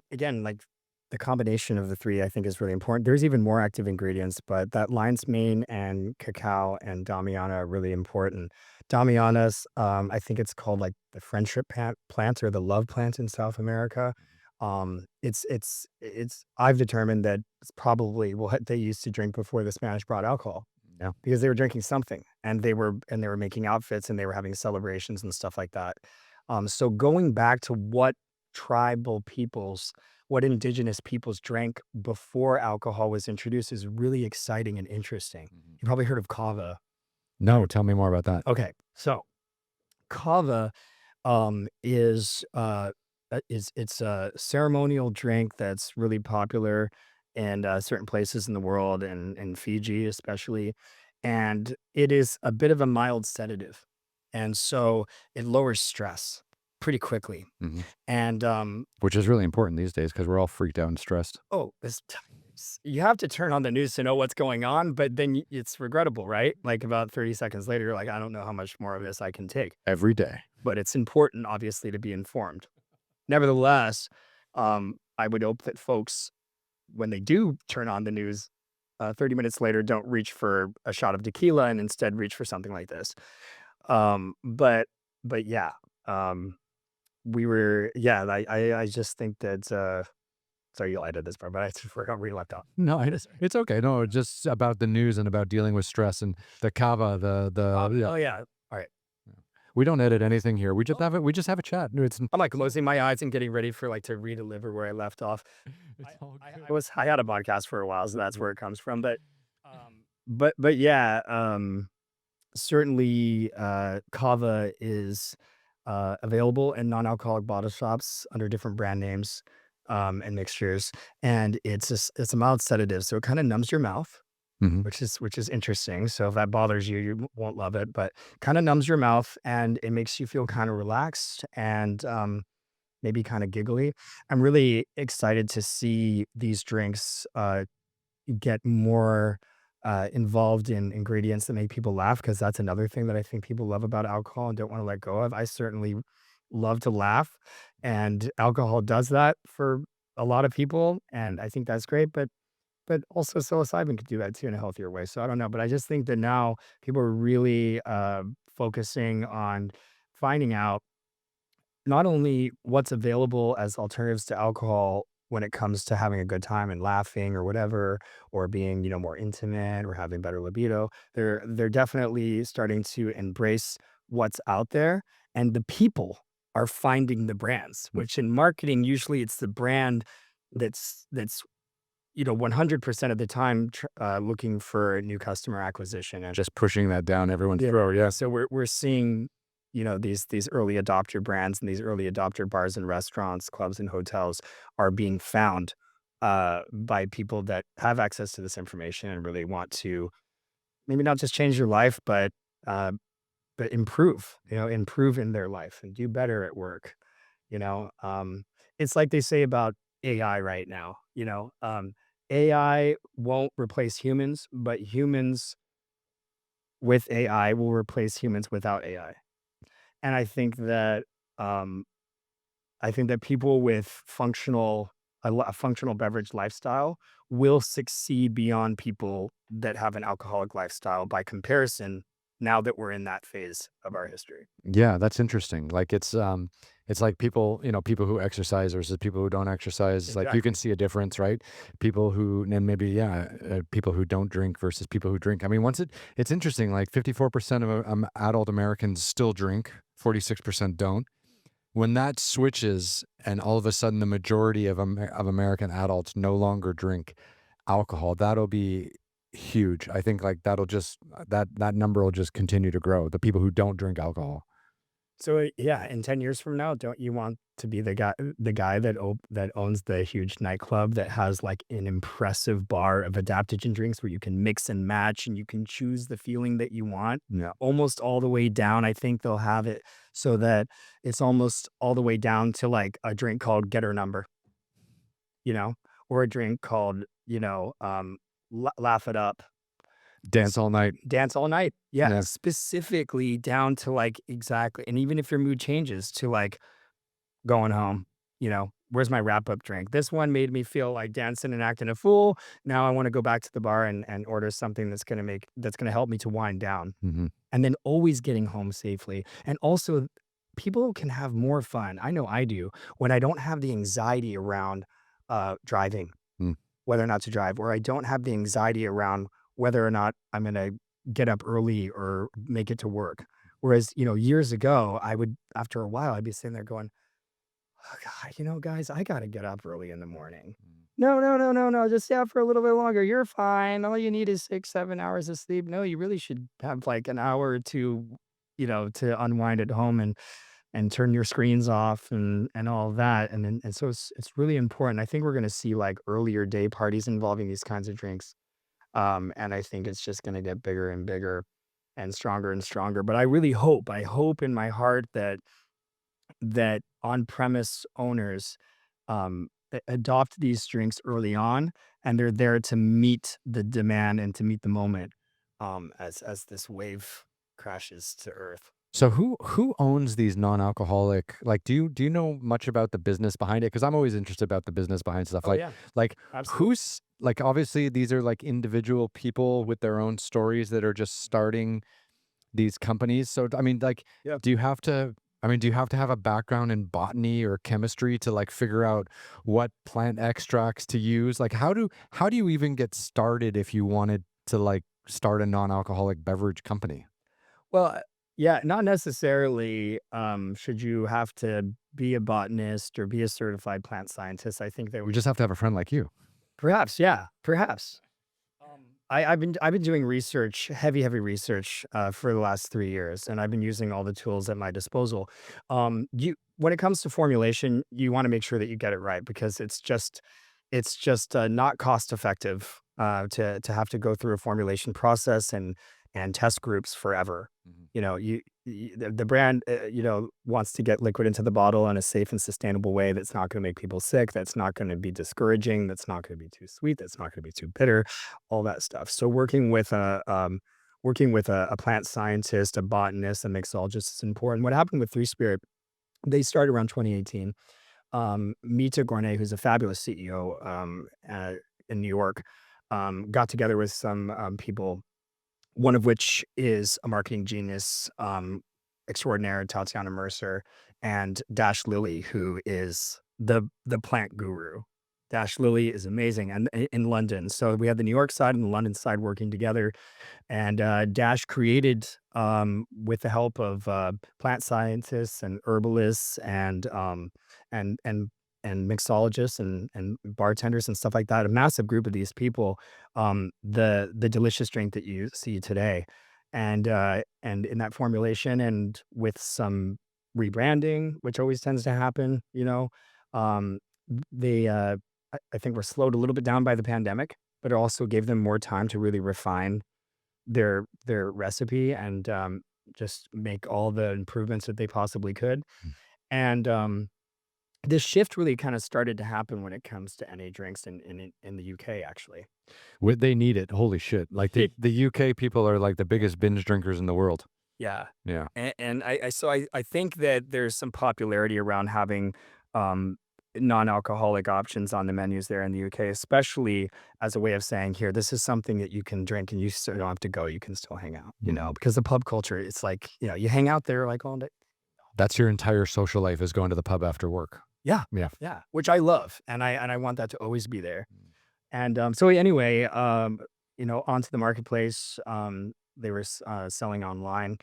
again, like the combination of the three, I think, is really important. There's even more active ingredients, but that lion's mane and cacao and damiana are really important. Damianas, I think it's called like the friendship plant or the love plant in South America. It's I've determined that it's probably what they used to drink before the Spanish brought alcohol, Yeah. because they were drinking something and they were making outfits and they were having celebrations and stuff like that. So going back to what indigenous peoples drank before alcohol was introduced is really exciting and interesting. Mhm. You probably heard of kava. No, tell me more about that. Okay, so kava it's a ceremonial drink that's really popular in certain places in the world, and in Fiji especially, and it is a bit of a mild sedative, and so it lowers stress pretty quickly. Mhm. And Which is really important these days because we're all freaked out and stressed oh, you have to turn on the news to know what's going on, but then it's regrettable, right? Like about 30 seconds later, you're like, I don't know how much more of this I can take, every day. but it's important, obviously, to be informed. Nevertheless, I would hope that folks, when they do turn on the news, 30 minutes later, don't reach for a shot of tequila and instead reach for something like this. Um, but but yeah, um, I just think that, sorry, you'll edit this part, but I just forgot where you left off. No, it's okay. No, just about the news and about dealing with stress and the kava, yeah. Oh, yeah. All right. We don't edit anything here. Oh, We just have a chat. It's I'm, like, closing my eyes and getting ready for, like, to redeliver where I left off. it's all good. I had a podcast for a while, so that's where it comes from, but yeah, certainly, kava is, available in non-alcoholic bottle shops under different brand names, and mixtures, and it's a mild sedative, so it kinda numbs your mouth, Mhm. which is interesting. So if that bothers you, you won't love it, but kinda numbs your mouth, and it makes you feel kinda relaxed and, maybe kinda giggly. I'm really excited to see these drinks, get more, involved in ingredients that make people laugh, because that's another thing that I think people love about alcohol and don't wanna let go of. I certainly love to laugh, and alcohol does that for a lot of people, and I think that's great, but also psilocybin could do that too in a healthier way, so I don't know, but I just think that now people are really, focusing on finding out not only what's available as alternatives to alcohol when it comes to having a good time and laughing or whatever, or being, more intimate or having better libido. They're definitely starting to embrace what's out there, and the people are finding the brands, Mm. which in marketing, usually it's the brand that's 100% of the time looking for new customer acquisition. And Just pushing that down everyone's yeah. throat, yeah. So we're seeing, these early adopter brands and these early adopter bars and restaurants, clubs and hotels are being found by people that have access to this information and really want to maybe not just change your life, uh, but improve in their life and do better at work. You know, it's like they say about AI right now. AI won't replace humans, but humans with AI will replace humans without AI. And um, I think that people with a functional beverage lifestyle will succeed beyond people that have an alcoholic lifestyle by comparison, now that we're in that phase of our history. Yeah, that's interesting. Like it's like people, people who exercise versus people who don't exercise. Like you Exactly. can see a difference, right? People who and maybe yeah, people who don't drink versus people who drink. I mean, it's interesting. Like 54% of adult Americans still drink, 46% don't. When that switches, and all of a sudden the majority of of American adults no longer drink alcohol, that'll be huge. I think like that'll just that number will just continue to grow. The people who don't drink alcohol. So, yeah, in 10 years from now, don't you want to be the guy that owns the huge nightclub that has, like, an impressive bar of adaptogen drinks where you can mix and match and you can choose the feeling that you want? Yeah. Almost all the way down, I think they'll have it so that it's almost all the way down to, like, a drink called Get Her Number, you know, or a drink called, Laugh It Up. Dance all night. Dance all night. Yeah, Yeah. specifically down to, like, exactly, and even if your mood changes to, like, going home, where's my wrap up drink? This one made me feel like dancing and acting a fool. Now I want to go back to the bar and order something that's gonna help me to wind down. Mhm. And then always getting home safely. And also, people can have more fun. I know I do when I don't have the anxiety around driving, Mm. whether or not to drive, or I don't have the anxiety around whether or not I'm gonna get up early or make it to work. Whereas, years ago, after a while, I'd be sitting there going, "Oh God, guys, I gotta get up early in the morning." Mm. No, no, no, no, no. Just stay up for a little bit longer. You're fine. All you need is 6, 7 hours of sleep. No, you really should have like an hour or two, to unwind at home and turn your screens off and all that. And so it's really important. I think we're gonna see like earlier day parties involving these kinds of drinks. And I think it's just gonna get bigger and bigger and stronger and stronger. But I hope in my heart that on-premise owners, adopt these drinks early on, and they're there to meet the demand and to meet the moment, as this wave crashes to earth. So who owns these non-alcoholic, like, do you know much about the business behind it? Because I'm always interested about the business behind stuff. Oh, yeah, Like absolutely. who's like, obviously these are like individual people with their own stories that are just starting these companies. So I mean, like, Yeah. do you have to do you have to have a background in botany or chemistry to like figure out what plant extracts to use? Like how do you even get started if you wanted to like start a non-alcoholic beverage company? Well, yeah, not necessarily, should you have to be a botanist or be a certified plant scientist. I think there You would just have to have a friend like you. perhaps, yeah, perhaps. I've been doing research, heavy, heavy research, for the last 3 years, and I've been using all the tools at my disposal. You when it comes to formulation, you wanna make sure that you get it right because it's just not cost effective, to have to go through a formulation process and test groups forever. Mhm. The brand, wants to get liquid into the bottle in a safe and sustainable way that's not gonna make people sick, that's not gonna be discouraging, that's not gonna be too sweet, that's not gonna be too bitter, all that stuff. So working with a plant scientist, a botanist, a mixologist is important. What happened with Three Spirit, they started around 2018. Mita Gourmet, who's a fabulous CEO, in New York, got together with some, people, one of which is a marketing genius, extraordinaire, Tatiana Mercer, and Dash Lilly, who is the plant guru. Dash Lilly is amazing, and in London. So we had the New York side and the London side working together, and Dash created, with the help of plant scientists and herbalists and and mixologists and bartenders and stuff like that, a massive group of these people, the delicious drink that you see today. And in that formulation and with some rebranding, which always tends to happen, um, they I think were slowed a little bit down by the pandemic, but it also gave them more time to really refine their recipe and, just make all the improvements that they possibly could. And, this shift really kinda started to happen when it comes to NA drinks in the UK, actually. Would they need it? Holy shit. Like the UK people are like the biggest binge drinkers in the world. Yeah. Yeah. And I think that there's some popularity around having, um, non-alcoholic options on the menus there in the UK, especially as a way of saying, "Here, this is something that you can drink and you still don't have to go, you can still hang out," Mhm. because the pub culture, it's like, you hang out there, like, all day. That's your entire social life is going to the pub after work. Yeah, Yeah. yeah, which I love, and I want that to always be there. And, so anyway, onto the marketplace, they were selling online.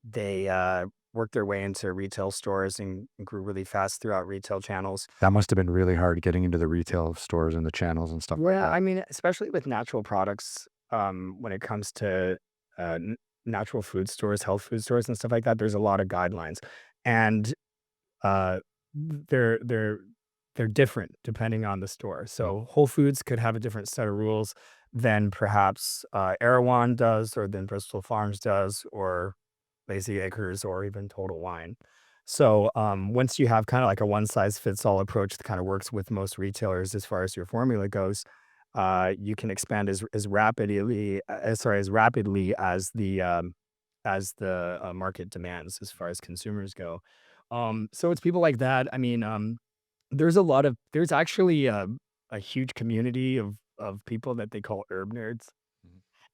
They worked their way into retail stores and grew really fast throughout retail channels. That must have been really hard getting into the retail stores and the channels and stuff like Yeah, that. I mean, especially with natural products, when it comes to natural food stores, health food stores, and stuff like that, there's a lot of guidelines. And Uh, they're they're different depending on the store. Mm. So Whole Foods could have a different set of rules than perhaps, Erewhon does or than Bristol Farms does or Lazy Acres or even Total Wine. So, once you have kinda like a one size fits all approach that kinda works with most retailers as far as your formula goes, you can expand as rapidly as rapidly as the, market demands as far as consumers go. So it's people like that. I mean, there's actually a huge community of people that they call herb nerds,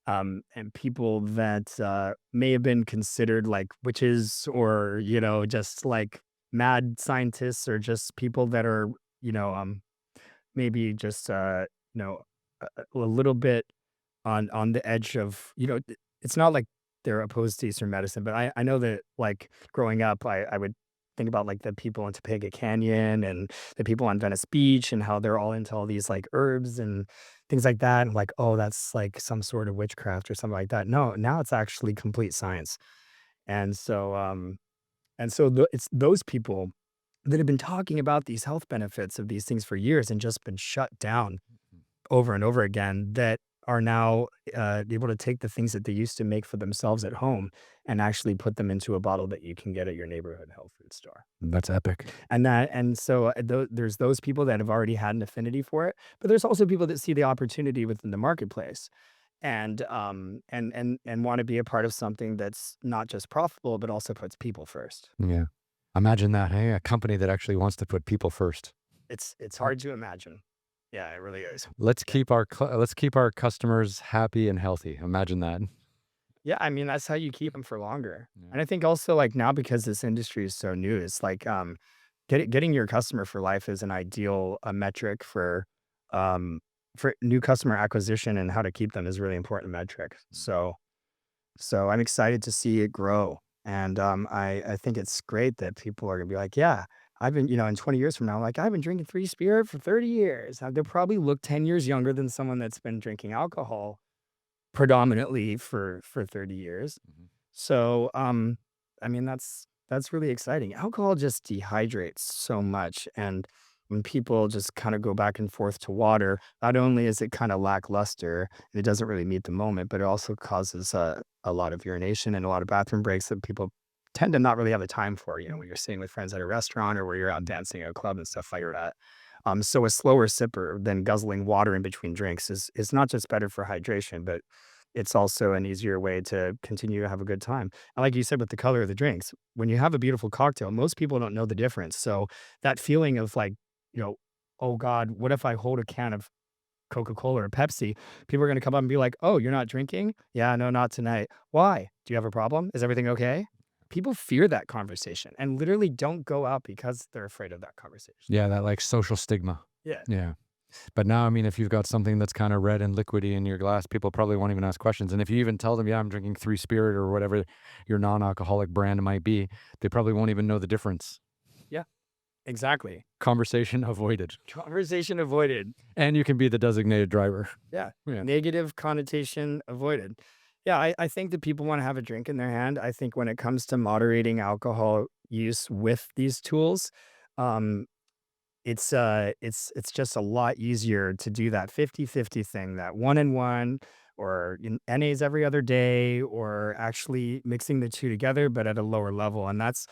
Mhm. and people that may have been considered like witches or just like mad scientists or just people that are you know um maybe just you know a little bit on the edge of it's not like they're opposed to Eastern medicine, but I know that, like, growing up, I would think about, like, the people in Topanga Canyon and the people on Venice Beach and how they're all into all these, like, herbs and things like that, and like, "Oh, that's, like, some sort of witchcraft," or something like that. No, now it's actually complete science, and it's those people that have been talking about these health benefits of these things for years and just been shut down over and over again that are now able to take the things that they used to make for themselves at home and actually put them into a bottle that you can get at your neighborhood health food store. That's epic. There's those people that have already had an affinity for it, but there's also people that see the opportunity within the marketplace and want to be a part of something that's not just profitable but also puts people first. Yeah. Imagine that, hey, a company that actually wants to put people first. It's hard to imagine. Yeah, it really is. Yeah. Let's keep our customers happy and healthy. Imagine that. Yeah, I mean, that's how you keep them for longer. Yeah. And I think also, like, now because this industry is so new, it's like, getting your customer for life is an ideal, metric for new customer acquisition, and how to keep them is really important metric. So I'm excited to see it grow, and, I think it's great that people are gonna be like, "Yeah, I've been" in 20 years from now, like, "I've been drinking 3 Spirit for 30 years." They'll probably look 10 years younger than someone that's been drinking alcohol predominantly for 30 years. Mhm. So, I mean, that's really exciting. Alcohol just dehydrates so much, and when people just kinda go back and forth to water, not only is it kinda lackluster, and it doesn't really meet the moment, but it also causes, a lot of urination and a lot of bathroom breaks that people tend to not really have the time for, when you're sitting with friends at a restaurant or where you're out dancing at a club and stuff like that. So a slower sipper than guzzling water in between drinks is not just better for hydration, but it's also an easier way to continue to have a good time. And like you said with the color of the drinks, when you have a beautiful cocktail, most people don't know the difference. So that feeling of like, you know, oh God, what if I hold a can of Coca-Cola or Pepsi? People are gonna come up and be like, "Oh, you're not drinking? Yeah, no, not tonight. Why? Do you have a problem? Is everything okay?" People fear that conversation and literally don't go out because they're afraid of that conversation. Yeah, that like social stigma. Yeah. Yeah. But now, I mean, if you've got something that's kind of red and liquidy in your glass, people probably won't even ask questions. And if you even tell them, yeah, I'm drinking Three Spirit or whatever your non alcoholic brand might be, they probably won't even know the difference. Yeah, exactly. Conversation avoided. Conversation avoided. And you can be the designated driver. Yeah. Yeah. Negative connotation avoided. Yeah, I think that people wanna have a drink in their hand. I think when it comes to moderating alcohol use with these tools, um, it's just a lot easier to do that 50-50 thing, that 1 and 1 or NAs every other day or actually mixing the 2 together, but at a lower level, and that's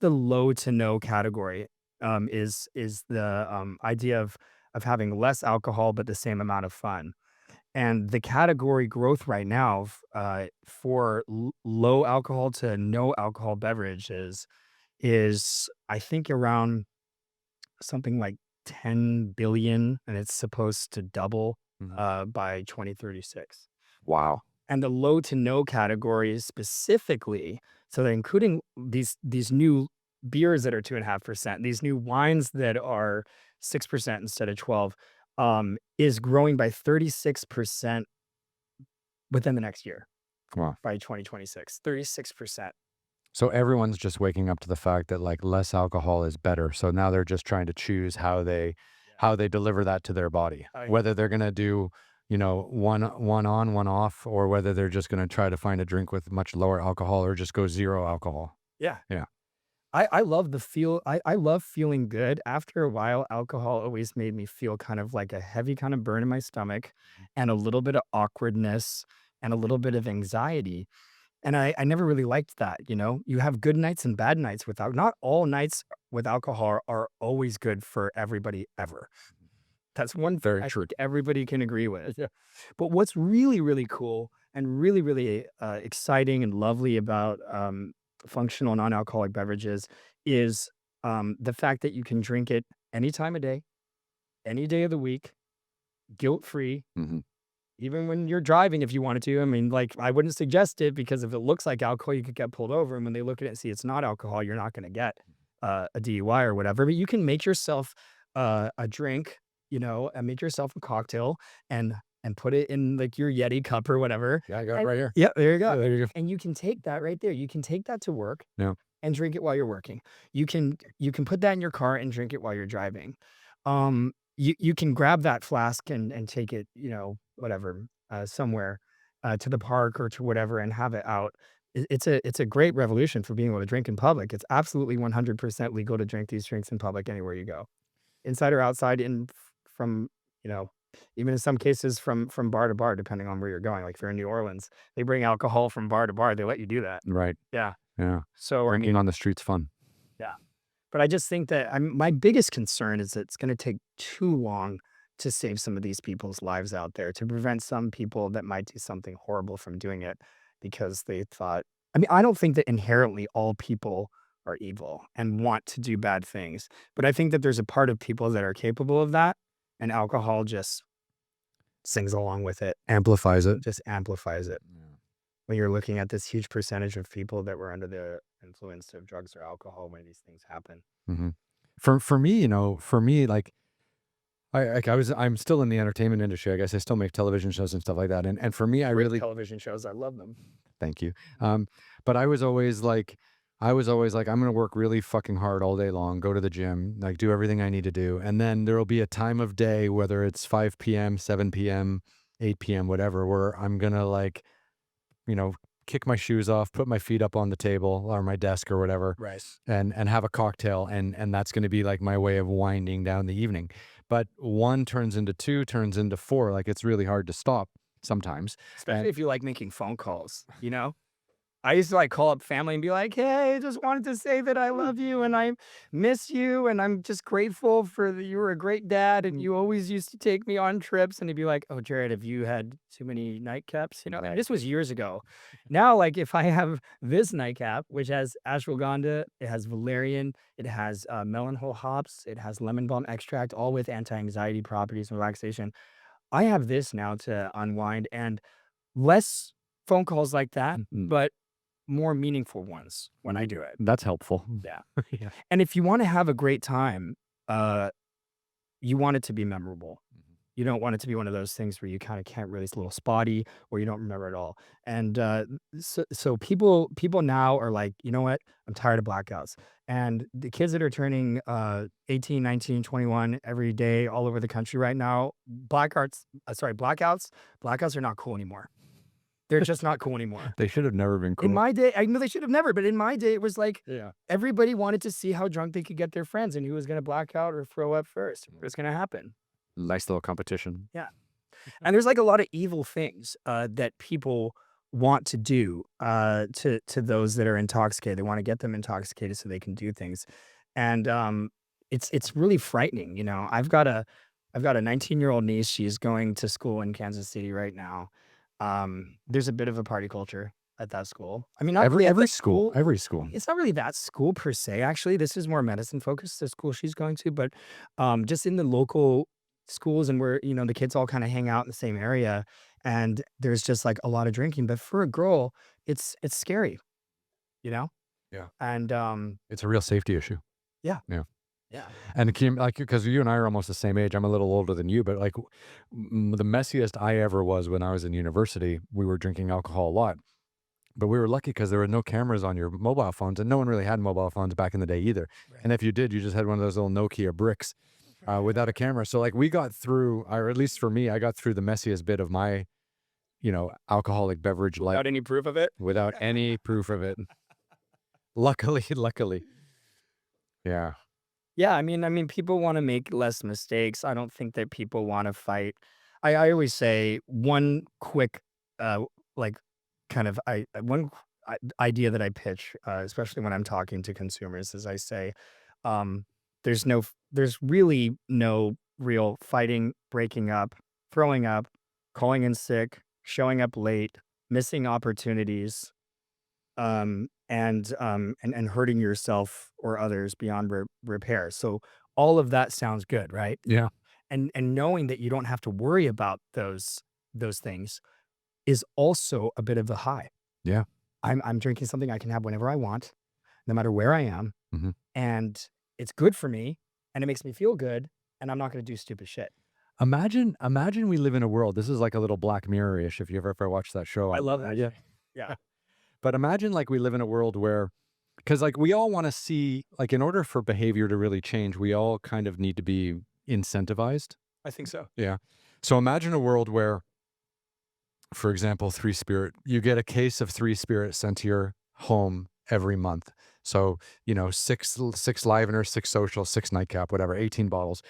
the low to no category, is the, idea of having less alcohol, but the same amount of fun. And the category growth right now for low alcohol to no alcohol beverages is, I think, around something like 10 billion, and it's supposed to double Mhm. by 2036. Wow. And the low to no category is specifically, so they're including these new beers that are 2.5%, these new wines that are 6% instead of 12, is growing by 36% within the next year, Wow. by 2026, 36%. So everyone's just waking up to the fact that like less alcohol is better. So now they're just trying to choose Yeah. how they deliver that to their body. Whether they're gonna do, one on, one off, or whether they're just gonna try to find a drink with much lower alcohol or just go zero alcohol. Yeah. Yeah. I love the feel I love feeling good. After a while, alcohol always made me feel kind of like a heavy kind of burn in my stomach and a little bit of awkwardness and a little bit of anxiety. And I never really liked that. You have good nights and bad nights without not all nights with alcohol are always good for everybody ever. That's one thing Very I true. think everybody can agree with. Yeah. But what's really, really cool and really, really exciting and lovely about functional non-alcoholic beverages is the fact that you can drink it any time of day, any day of the week, guilt-free, Mhm. even when you're driving if you wanted to. I mean, like, I wouldn't suggest it because if it looks like alcohol, you could get pulled over, and when they look at it and see it's not alcohol, you're not gonna get, a DUI or whatever, but you can make yourself, a drink, and make yourself a cocktail and put it in, like, your Yeti cup or whatever, Yeah, I got it and right here. yeah, there you Yeah, go, there you go. and you can take that right there, you can take that to work Yeah. and drink it while you're working. You can put that in your car and drink it while you're driving. You can grab that flask and take it, whatever, somewhere, to the park or to whatever and have it out. It's a great revolution for being able to drink in public. It's absolutely 100% legal to drink these drinks in public anywhere you go. Inside or outside from, you know, even in some cases from bar to bar, depending on where you're going. Like if you're in New Orleans, they bring alcohol from bar to bar. They let you do that. Right. Yeah. Yeah. So, I Drinking mean, on the street's fun. yeah. But I just think that my biggest concern is that it's gonna take too long to save some of these people's lives out there, to prevent some people that might do something horrible from doing it because they thought I mean, I don't think that inherently all people are evil and want to do bad things, but I think that there's a part of people that are capable of that, and alcohol just sings along with it, Amplifies it. just amplifies it. Yeah. When you're looking at this huge percentage of people that were under the influence of drugs or alcohol when these things happen. Mhm. For me, like I'm still in the entertainment industry. I guess I still make television shows and stuff like that. And for me, I Great really television shows, I love them. thank you. But I was always like, I'm gonna work really fucking hard all day long, go to the gym, like do everything I need to do. And then there'll be a time of day, whether it's 5 p.m., 7 p.m., 8 p.m., whatever, where I'm gonna like, you know, kick my shoes off, put my feet up on the table or my desk or whatever, Right. and have a cocktail, and that's going to be like my way of winding down the evening. But one turns into two, turns into four. Like it's really hard to stop sometimes. Especially And if you like making phone calls, you know? I used to, like, call up family and be like, "Hey, I just wanted to say that I love you and I miss you, and I'm just grateful for that you were a great dad and you always used to take me on trips," and he'd be like, "Oh, Jared, have you had too many nightcaps?" And this was years ago. Now, like, if I have this nightcap, which has ashwagandha, it has valerian, it has, melon hops, it has lemon balm extract, all with anti-anxiety properties and relaxation. I have this now to unwind and less phone calls like that, mm, but more meaningful ones when I do it. that's helpful. Yeah. Yeah. And if you wanna have a great time, uh, you want it to be memorable. You don't want it to be one of those things where you kinda can't really it's a little spotty or you don't remember at all. And, so people now are like, "You know what? I'm tired of blackouts." And the kids that are turning, 18, 19, 21 every day all over the country right now, blackouts are not cool anymore. They're just not cool anymore. They should have never been In cool. my day, I know they should have never, but in my day, it was like Yeah. everybody wanted to see how drunk they could get their friends and who was gonna black out or throw up first. It was gonna happen. Nice little competition. Yeah. And there's like a lot of evil things that people want to do to those that are intoxicated. They want to get them intoxicated so they can do things. And it's really frightening, I've got a 19-year-old niece. She's going to school in Kansas City right now. There's a bit of a party culture at that school. I mean, not Every really at every the school, school. every school. It's not really that school per se, actually. This is more medicine focused, the school she's going to, but just in the local schools and where, the kids all kind of hang out in the same area. And there's just like a lot of drinking. But for a girl, it's scary, you know? Yeah. And It's a real safety issue. yeah, Yeah. yeah. And can like because you and I are almost the same age. I'm a little older than you, but like the messiest I ever was when I was in university, we were drinking alcohol a lot. But we were lucky because there were no cameras on your mobile phones, and no one really had mobile phones back in the day either. Right. And if you did, you just had one of those little Nokia bricks without a camera. So like we got through, or at least for me, I got through the messiest bit of my, alcoholic beverage life Without any proof of it. without any proof of it. Luckily, luckily. Yeah. Yeah, I mean, people wanna make less mistakes. I don't think that people wanna fight. I always say one quick, uh, like, kind of one idea that I pitch, especially when I'm talking to consumers, is I say, um, there's really no real fighting, breaking up, throwing up, calling in sick, showing up late, missing opportunities, and hurting yourself or others beyond repair. So all of that sounds good, right? Yeah. And knowing that you don't have to worry about those things is also a bit of a high. Yeah. I'm drinking something I can have whenever I want, no matter where I am, Mhm. and it's good for me, and it makes me feel good, and I'm not gonna do stupid shit. Imagine we live in a world, this is like a little Black Mirror-ish if you've ever watched that show I on love that yeah. shit. Yeah. But imagine, like, we live in a world where, because like, we all wanna see like, in order for behavior to really change, we all kind of need to be incentivized. I think so. Yeah. So imagine a world where, for example, Three Spirit, you get a case of Three Spirit sent to your home every month. So, six Livener, six Social, six Nightcap, whatever, 18 bottles.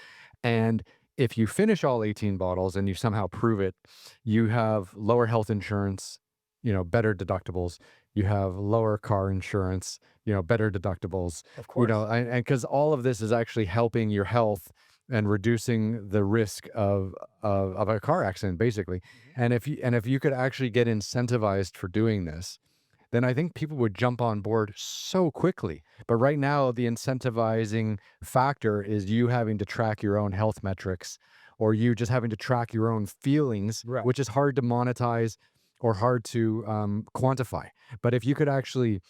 And if you finish all 18 bottles and you somehow prove it, you have lower health insurance, better deductibles. You have lower car insurance, better deductibles, Of course. and because all of this is actually helping your health and reducing the risk of a car accident, basically. Mhm. And if you could actually get incentivized for doing this, then I think people would jump on board so quickly. But right now, the incentivizing factor is you having to track your own health metrics, or you just having to track your own feelings, Right. which is hard to monetize or hard to quantify. But if you could actually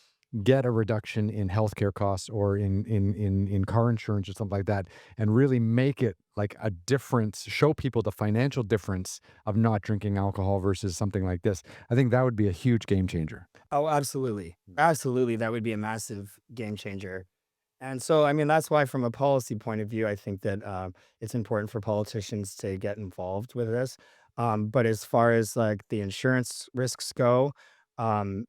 get a reduction in healthcare costs or in car insurance or something like that, and really make it like a difference, show people the financial difference of not drinking alcohol versus something like this, I think that would be a huge game changer. Oh, absolutely. Absolutely, that would be a massive game changer. And so, I mean, that's why from a policy point of view, I think that, it's important for politicians to get involved with this. But as far as, like, the insurance risks go, um,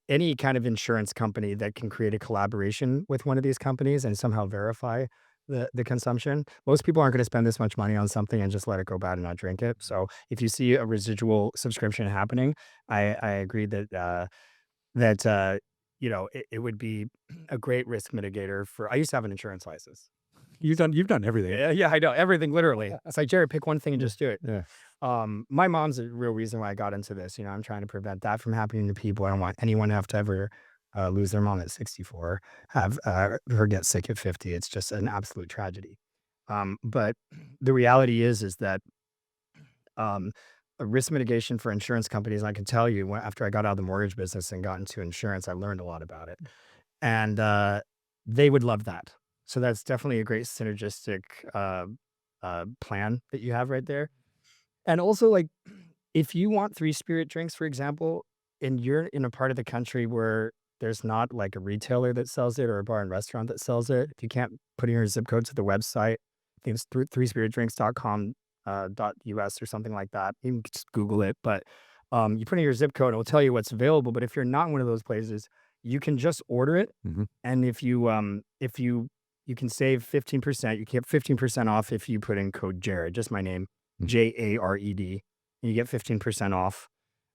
any kind of insurance company that can create a collaboration with one of these companies and somehow verify the consumption, most people aren't gonna spend this much money on something and just let it go bad and not drink it. So, if you see a residual subscription happening, I agree that it would be a great risk mitigator for I used to have an insurance license. You've done everything. Yeah, yeah, I know, everything, literally. It's like, "Jared, pick one thing and Yeah. just do it." Yeah. My mom's a real reason why I got into this, I'm trying to prevent that from happening to people. I don't want anyone to have to ever, lose their mom at 64, have, her get sick at 50. It's just an absolute tragedy. But the reality is that um, a risk mitigation for insurance companies, I can tell you, after I got out of the mortgage business and got into insurance, I learned a lot about it. And they would love that. So that's definitely a great synergistic plan that you have right there. And also, like, if you want Three Spirit drinks, for example, and you're in a part of the country where there's not like a retailer that sells it or a bar and restaurant that sells it, if you can't put in your zip code to the website, I think it's threespiritdrinks.com .us or something like that. You can just Google it, but you put in your zip code, it will tell you what's available. But if you're not in one of those places, you can just order it, Mhm. and if you can save 15%. You get 15% off if you put in code Jared, just my name, Mm. JARED, and you get 15% off.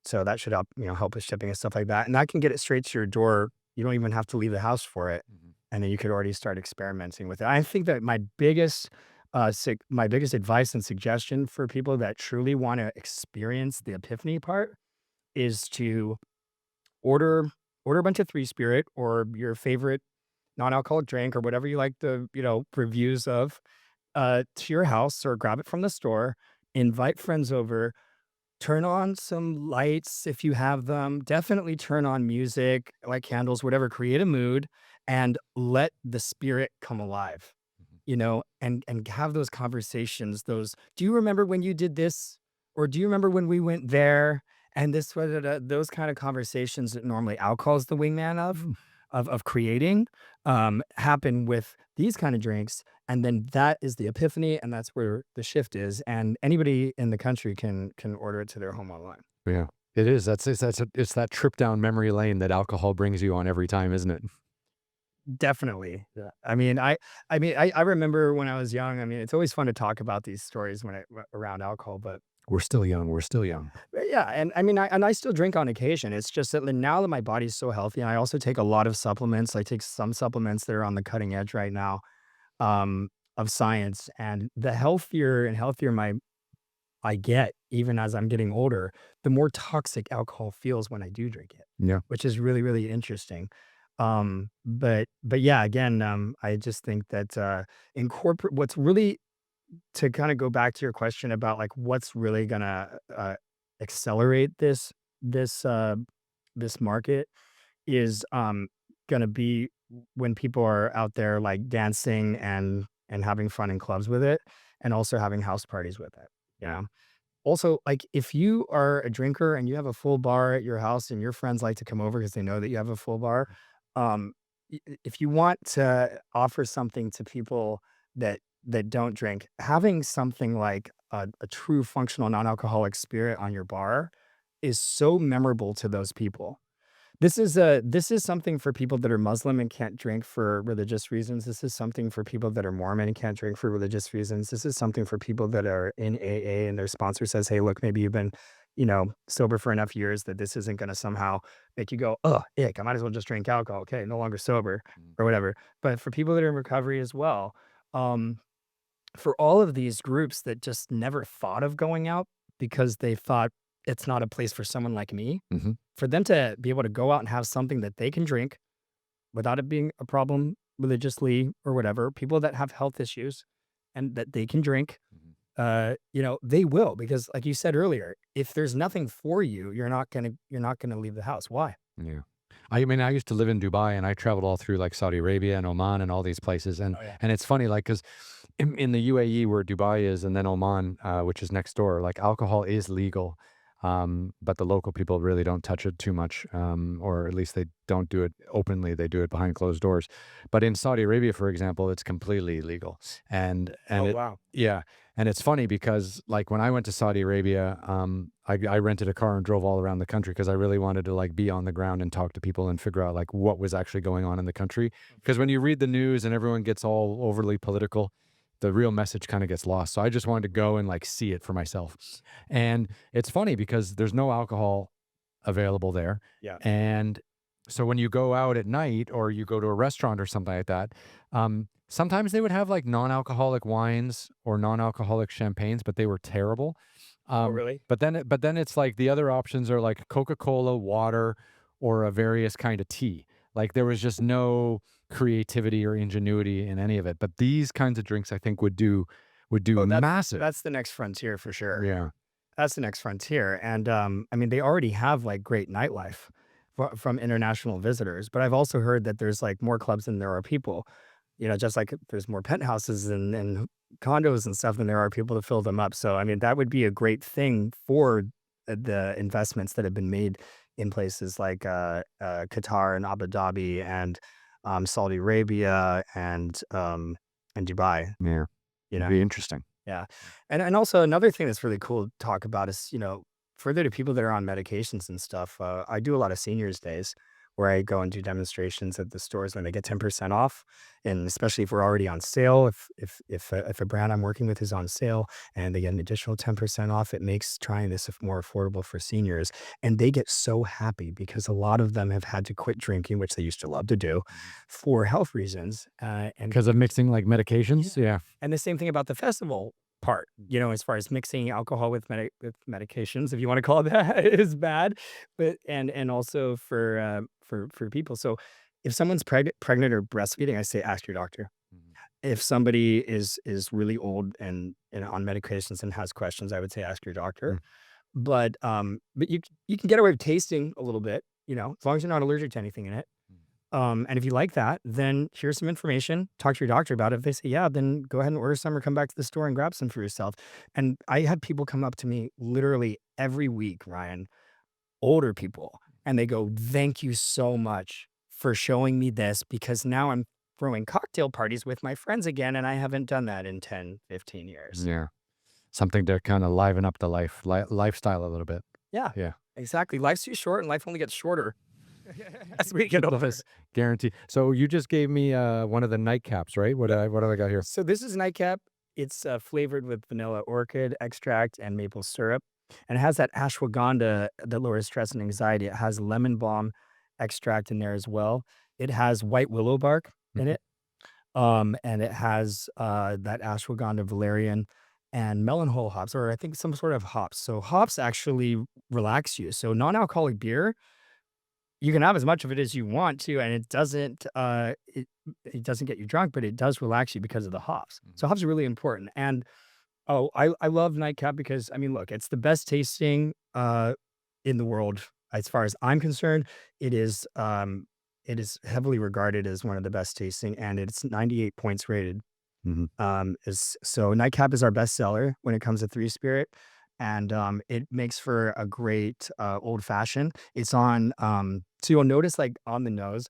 So that should help with shipping and stuff like that. And I can get it straight to your door. You don't even have to leave the house for it, Mhm. and then you could already start experimenting with it. I think that my biggest advice and suggestion for people that truly want to experience the epiphany part is to order order a bunch of Three Spirit or your favorite non-alcoholic drink or whatever you like the reviews of to your house, or grab it from the store, invite friends over, turn on some lights if you have them, definitely turn on music, like candles, whatever, create a mood, and let the spirit come alive, Mhm. and have those conversations, "Do you remember when you did this?" Or, "Do you remember when we went there?" And this wa da da those kind of conversations that normally alcohol's the wingman of creating, happen with these kind of drinks, and then that is the epiphany, and that's where the shift is, and anybody in the country can order it to their home online. Yeah. It is. It's that trip down memory lane that alcohol brings you on every time, isn't it? Definitely. Yeah. I remember when I was young. I mean, it's always fun to talk about these stories around alcohol, We're still young. We're still young. but yeah, and I mean, I still drink on occasion. It's just that now that my body's so healthy, and I also take a lot of supplements. I take some supplements that are on the cutting edge right now, of science, and the healthier and healthier I get, even as I'm getting older, the more toxic alcohol feels when I do drink it, Yeah. which is really, really interesting. But yeah, again, I just think that incorporate what's really to kind of go back to your question about like what's really gonna accelerate this this market is gonna be when people are out there like dancing and having fun in clubs with it, and also having house parties with it. You know, also, like, if you are a drinker and you have a full bar at your house and your friends like to come over because they know that you have a full bar, if you want to offer something to people that don't drink, having something like a true functional non-alcoholic spirit on your bar is so memorable to those people. This is something for people that are Muslim and can't drink for religious reasons. This is something for people that are Mormon and can't drink for religious reasons. This is something for people that are in AA and their sponsor says, "Hey, look, maybe you've been, sober for enough years that this isn't gonna somehow make you go, oh, ick, I might as well just drink alcohol. Okay, no longer sober,' Mm. or whatever." But for people that are in recovery as well, um, for all of these groups that just never thought of going out because they thought it's not a place for someone like me, Mhm. for them to be able to go out and have something that they can drink without it being a problem religiously or whatever, people that have health issues and that they can drink, Mhm. they will because like you said earlier, if there's nothing for you, you're not gonna leave the house. Why? Yeah. I mean, I used to live in Dubai and I traveled all through like Saudi Arabia and Oman and all these places. Oh yeah. And it's funny, like, because in the UAE where Dubai is and then Oman, which is next door, like alcohol is legal. But the local people really don't touch it too much, or at least they don't do it openly. They do it behind closed doors. But in Saudi Arabia, for example, it's completely illegal. And Oh it, wow. yeah, and it's funny because, like, when I went to Saudi Arabia, I rented a car and drove all around the country because I really wanted to like be on the ground and talk to people and figure out like what was actually going on in the country. Because when you read the news and everyone gets all overly political, the real message kind of gets lost. So I just wanted to go and like see it for myself. And it's funny because there's no alcohol available there. Yeah. And so when you go out at night or you go to a restaurant or something like that, sometimes they would have like non-alcoholic wines or non-alcoholic champagnes, but they were terrible. Oh really? But then it's like the other options are like Coca-Cola, water, or a various kind of tea. Like there was just no creativity or ingenuity in any of it. But these kinds of drinks, I think, would do Oh, massive. that's the next frontier for sure. Yeah. That's the next frontier, and, I mean, they already have, like, great nightlife from international visitors, but I've also heard that there's, like, more clubs than there are people, just like there's more penthouses and condos and stuff than there are people to fill them up, so, I mean, that would be a great thing for the investments that have been made in places like, Qatar and Abu Dhabi and, Saudi Arabia and Dubai, Yeah. you It'd know? be interesting. Yeah. And also another thing that's really cool to talk about is, further to people that are on medications and stuff, I do a lot of seniors days where I go and do demonstrations at the stores when they get 10% off. And especially if we're already on sale, if a brand I'm working with is on sale and they get an additional 10% off, it makes trying this more affordable for seniors. And they get so happy because a lot of them have had to quit drinking, which they used to love to do for health reasons. And Because of mixing like yeah. medications. Yeah. And the same thing about the festival part, as far as mixing alcohol with with medications, if you wanna call it that, is bad, but and also for people. So, if someone's pregnant or breastfeeding, I say ask your doctor. Mhm. If somebody is really old and on medications and has questions, I would say ask your doctor. Mm. But you can get away with tasting a little bit, as long as you're not allergic to anything in it. And if you like that, then here's some information. Talk to your doctor about it. If they say, yeah, then go ahead and order some or come back to the store and grab some for yourself. And I had people come up to me literally every week, Ryan, older people, and they go, thank you so much for showing me this because now I'm throwing cocktail parties with my friends again. And I haven't done that in 10, 15 years. Yeah. Something to kind of liven up the lifestyle a little bit. Yeah, Yeah. exactly. Life's too short and life only gets shorter as we get older. Guarantee. So you just gave me one of the nightcaps, right? What do I got here? So this is nightcap. It's flavored with vanilla orchid extract and maple syrup, and it has that ashwagandha that lowers stress and anxiety. It has lemon balm extract in there as well. It has white willow bark in Mhm. it, and it has that ashwagandha valerian and melon hops, or I think some sort of hops. So hops actually relax you. So non-alcoholic beer you can have as much of it as you want to, and it doesn't get you drunk, but it does relax you because of the hops. Mhm. So hops are really important. And I love nightcap because I mean, look, it's the best tasting in the world as far as I'm concerned. It is it is heavily regarded as one of the best tasting, and it's 98 points rated. Mhm. Is so nightcap is our best seller when it comes to three spirit, and it makes for a great old fashioned. It's on so you'll notice like on the nose,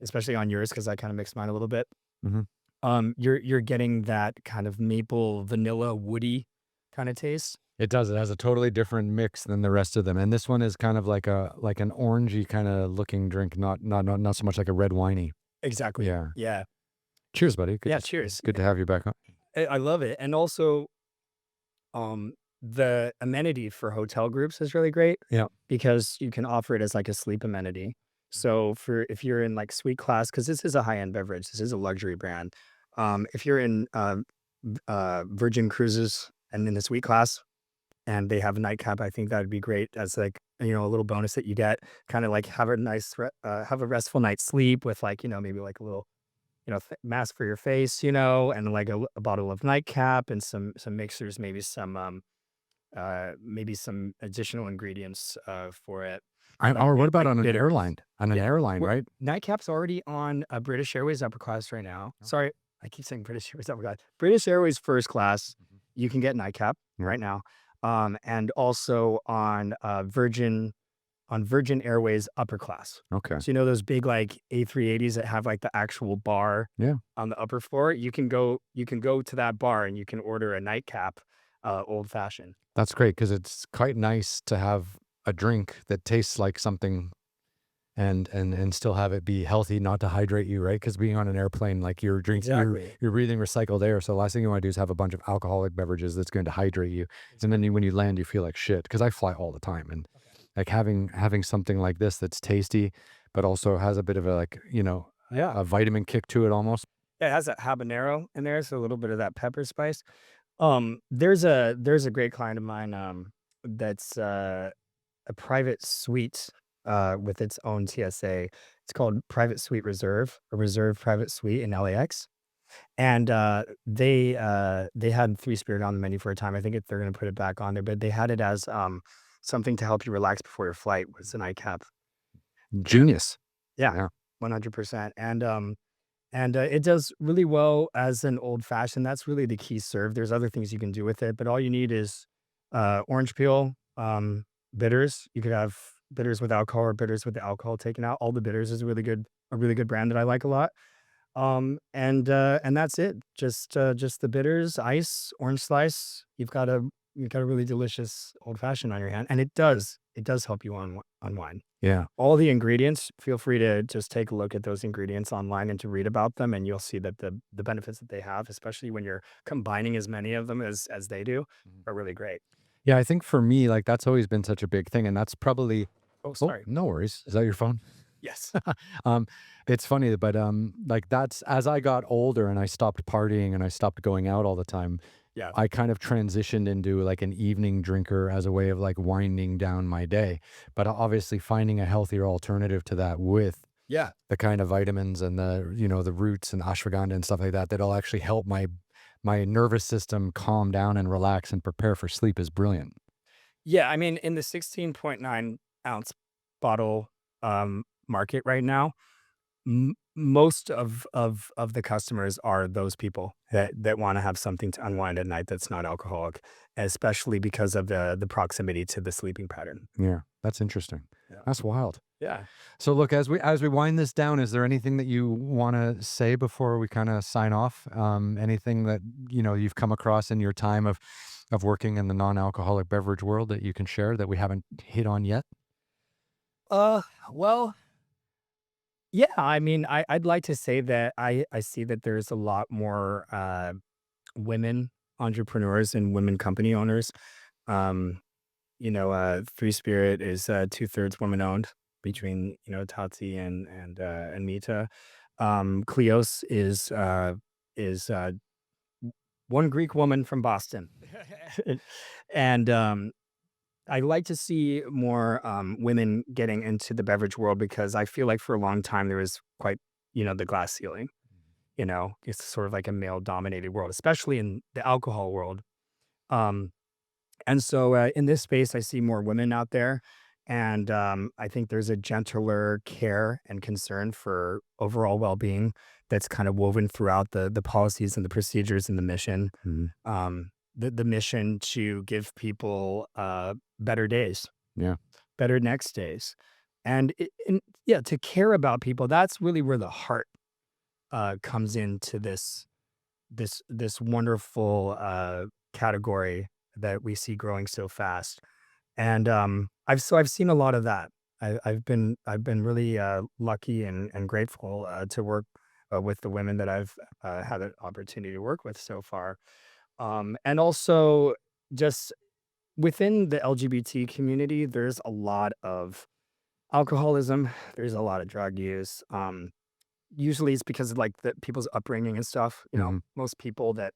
especially on yours because I kind of mixed mine a little bit. Mhm. You're getting that kind of maple, vanilla, woody kinda taste. It does. It has a totally different mix than the rest of them, and this one is kind of like an orangey kinda looking drink, not so much like a red winey. Exactly. Yeah. Yeah. Cheers, buddy. Yeah, cheers. Good to have you back on. I love it, and also, um, the amenity for hotel groups is really great Yeah. because you can offer it as, like, a sleep amenity. So, for if you're in, like, suite class, because this is a high-end beverage, this is a luxury brand. If you're in, Virgin Cruises and in the suite class and they have a nightcap, I think that would be great as like, a little bonus that you get, kinda like have a have a restful night's sleep with like, maybe like a little, mask for your face, and like a bottle of nightcap and some mixers, maybe some additional ingredients, for it. Or what about Like on an bitters. airline? On an Yeah. airline, We're right? Nightcap's already on a British Airways upper class right now. Okay. Sorry, I keep saying British Airways upper class. British Airways first class, Mhm. you can get nightcap Yeah. right now. And also on Virgin Airways upper class. Okay. So, those big, like, A380s that have, like, the actual bar Yeah. on the upper floor? You can go to that bar and you can order a nightcap, old fashioned. That's great because it's quite nice to have a drink that tastes like something and still have it be healthy, not to hydrate you, right? Because being on an airplane, like Exactly. you're breathing recycled air. So the last thing you want to do is have a bunch of alcoholic beverages that's going to hydrate you. And then when you land, you feel like shit. Because I fly all the time, and Okay. like having something like this that's tasty, but also has a bit of a like Yeah. a vitamin kick to it almost. Yeah, it has that habanero in there, so a little bit of that pepper spice. There's a great client of mine, that's, a private suite, with its own TSA. It's called Private Suite Reserve, a reserve private suite in LAX. And, they had Three Spirit on the menu for a time. I think they're gonna put it back on there, but they had it as, something to help you relax before your flight was a nightcap. And Genius. yeah, Yeah. 100%. And it does really well as an old fashioned. That's really the key serve. There's other things you can do with it, but all you need is, orange peel, bitters. You could have bitters with alcohol or bitters with the alcohol taken out. All the bitters is a really good brand that I like a lot. And that's it. Just the bitters, ice, orange slice. You've got a really delicious old fashioned on your hand, and it does help you unwind. Yeah. All the ingredients, feel free to just take a look at those ingredients online and to read about them, and you'll see that the benefits that they have, especially when you're combining as many of them as they do, Mhm. are really great. Yeah. I think for me, like that's always been such a big thing, and that's probably. Oh, Oh, sorry. no worries. Is that your phone? Yes. Um, it's funny, but, like, that's as I got older and I stopped partying and I stopped going out all the time, Yeah. I kind of transitioned into, like, an evening drinker as a way of, like, winding down my day, but obviously finding a healthier alternative to that with Yeah. the kind of vitamins and the roots and ashwagandha and stuff like that, that'll actually help my nervous system calm down and relax and prepare for sleep is brilliant. Yeah, I mean, in the 16.9-ounce bottle, market right now, most of the customers are those people that wanna have something to unwind at night that's not alcoholic, especially because of the proximity to the sleeping pattern. Yeah, that's interesting. Yeah. That's wild. Yeah. So look, as we wind this down, is there anything that you want to say before we kind of sign off? Anything that you've come across in your time of working in the non-alcoholic beverage world that you can share that we haven't hit on yet? Uh, well, yeah, I mean, I'd like to say that I see that there's a lot more, women entrepreneurs and women company owners. Um, Three Spirit is, 2/3 woman-owned between, Tati and Mita. Kleos is one Greek woman from Boston. And, I like to see more women getting into the beverage world because I feel like for a long time there was quite, the glass ceiling. It's sort of like a male dominated world, especially in the alcohol world. Um, and so in this space, I see more women out there. And I think there's a gentler care and concern for overall well being that's kind of woven throughout the policies and the procedures and the mission. Mhm. The mission to give people better days, Yeah. better next days. And yeah, to care about people, that's really where the heart comes into this wonderful category that we see growing so fast. And I've seen a lot of that. I've been really lucky and grateful to work with the women that I've had an opportunity to work with so far. And also just within the LGBT community, there's a lot of alcoholism. There's a lot of drug use. Usually it's because of like the people's upbringing and stuff. Mhm. Most people that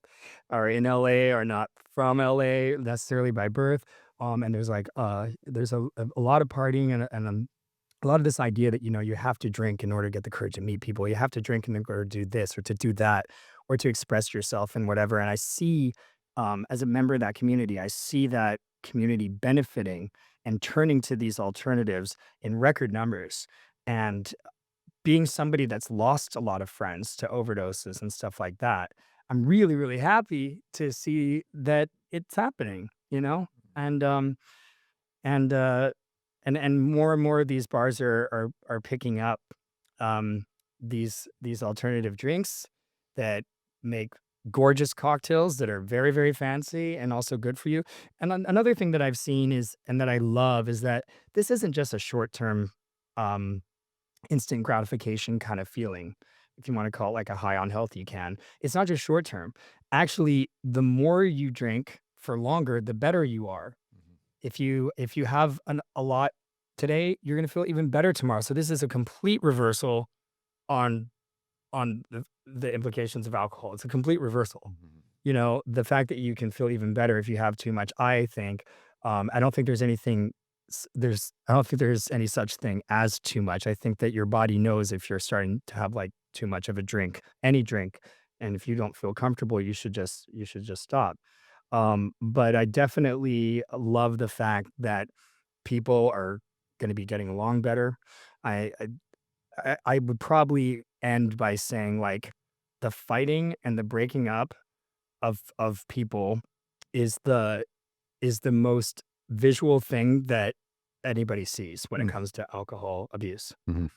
are in LA are not from LA necessarily by birth. And there's a lot of partying and a lot of this idea that, you have to drink in order to get the courage to meet people. You have to drink in order to do this or to do that or to express yourself and whatever. And I see, as a member of that community, I see that community benefiting and turning to these alternatives in record numbers. And being somebody that's lost a lot of friends to overdoses and stuff like that, I'm really, really happy to see that it's happening, you know? And, and, uh, and more and more of these bars are picking up, these alternative drinks that make gorgeous cocktails that are very, very fancy and also good for you. And another thing that I've seen is and that I love is that this isn't just a short-term, um instant gratification kind of feeling. If you wanna call it like a high on health, you can. It's not just short term. Actually, the more you drink for longer, the better you are. Mhm. If you have a lot today, you're gonna feel even better tomorrow. So this is a complete reversal on the implications of alcohol. It's a complete reversal. Mhm. The fact that you can feel even better if you have too much, I think, I don't think there's anything I don't think there's any such thing as too much. I think that your body knows if you're starting to have, like, too much of a drink, any drink, and if you don't feel comfortable, you should just stop. But I definitely love the fact that people are gonna be getting along better. I I would probably end by saying, like, the fighting and the breaking up of people is the most visual thing that anybody sees when it Mm. comes to alcohol abuse. Mhm.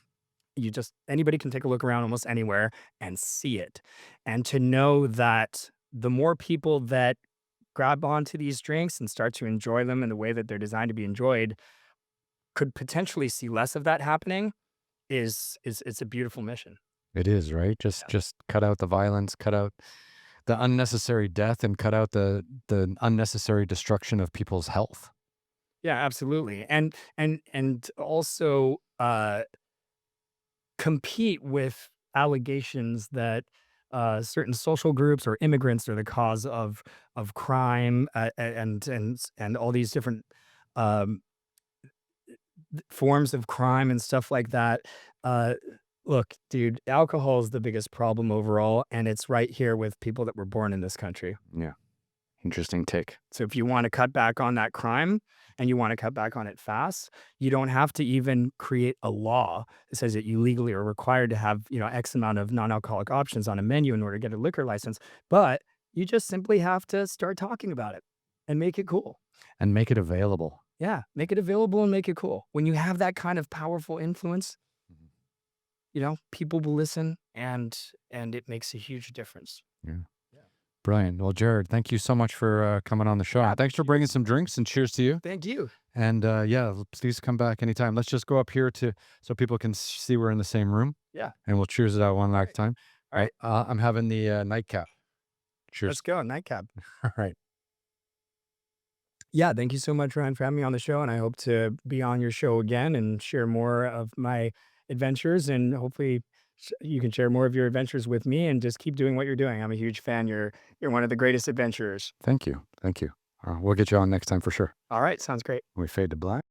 Anybody can take a look around almost anywhere and see it. And to know that the more people that grab onto these drinks and start to enjoy them in the way that they're designed to be enjoyed could potentially see less of that happening is it's a beautiful mission. It is, right? Just Yeah. just cut out the violence, cut out the unnecessary death, and cut out the unnecessary destruction of people's health. Yeah, absolutely. And also compete with allegations that certain social groups or immigrants are the cause of crime and all these different um, forms of crime and stuff like that. Uh, Look, dude, alcohol is the biggest problem overall, and it's right here with people that were born in this country. Yeah. Interesting take. So if you want to cut back on that crime and you want to cut back on it fast, you don't have to even create a law that says that you legally are required to have, X amount of non-alcoholic options on a menu in order to get a liquor license. But you just simply have to start talking about it and make it cool. And make it available. Yeah, make it available and make it cool. When you have that kind of powerful influence, Mhm. people will listen and it makes a huge difference. Yeah. Yeah. Brilliant. Well, Jared, thank you so much for coming on the show. Yeah, And thanks for bringing some drinks, and cheers to you. thank you. And yeah, please come back anytime. Let's just go up here to so people can see we're in the same room, Yeah. and we'll cheers it out one All last right. time. All right. I'm having the nightcap. Let's Cheers. go. Nightcap. All right. Yeah, thank you so much, Ryan, for having me on the show, and I hope to be on your show again and share more of my adventures, and hopefully you can share more of your adventures with me and just keep doing what you're doing. I'm a huge fan. You're one of the greatest adventurers. Thank you. Thank you. We'll get you on next time for sure. All right, sounds great. We fade to black.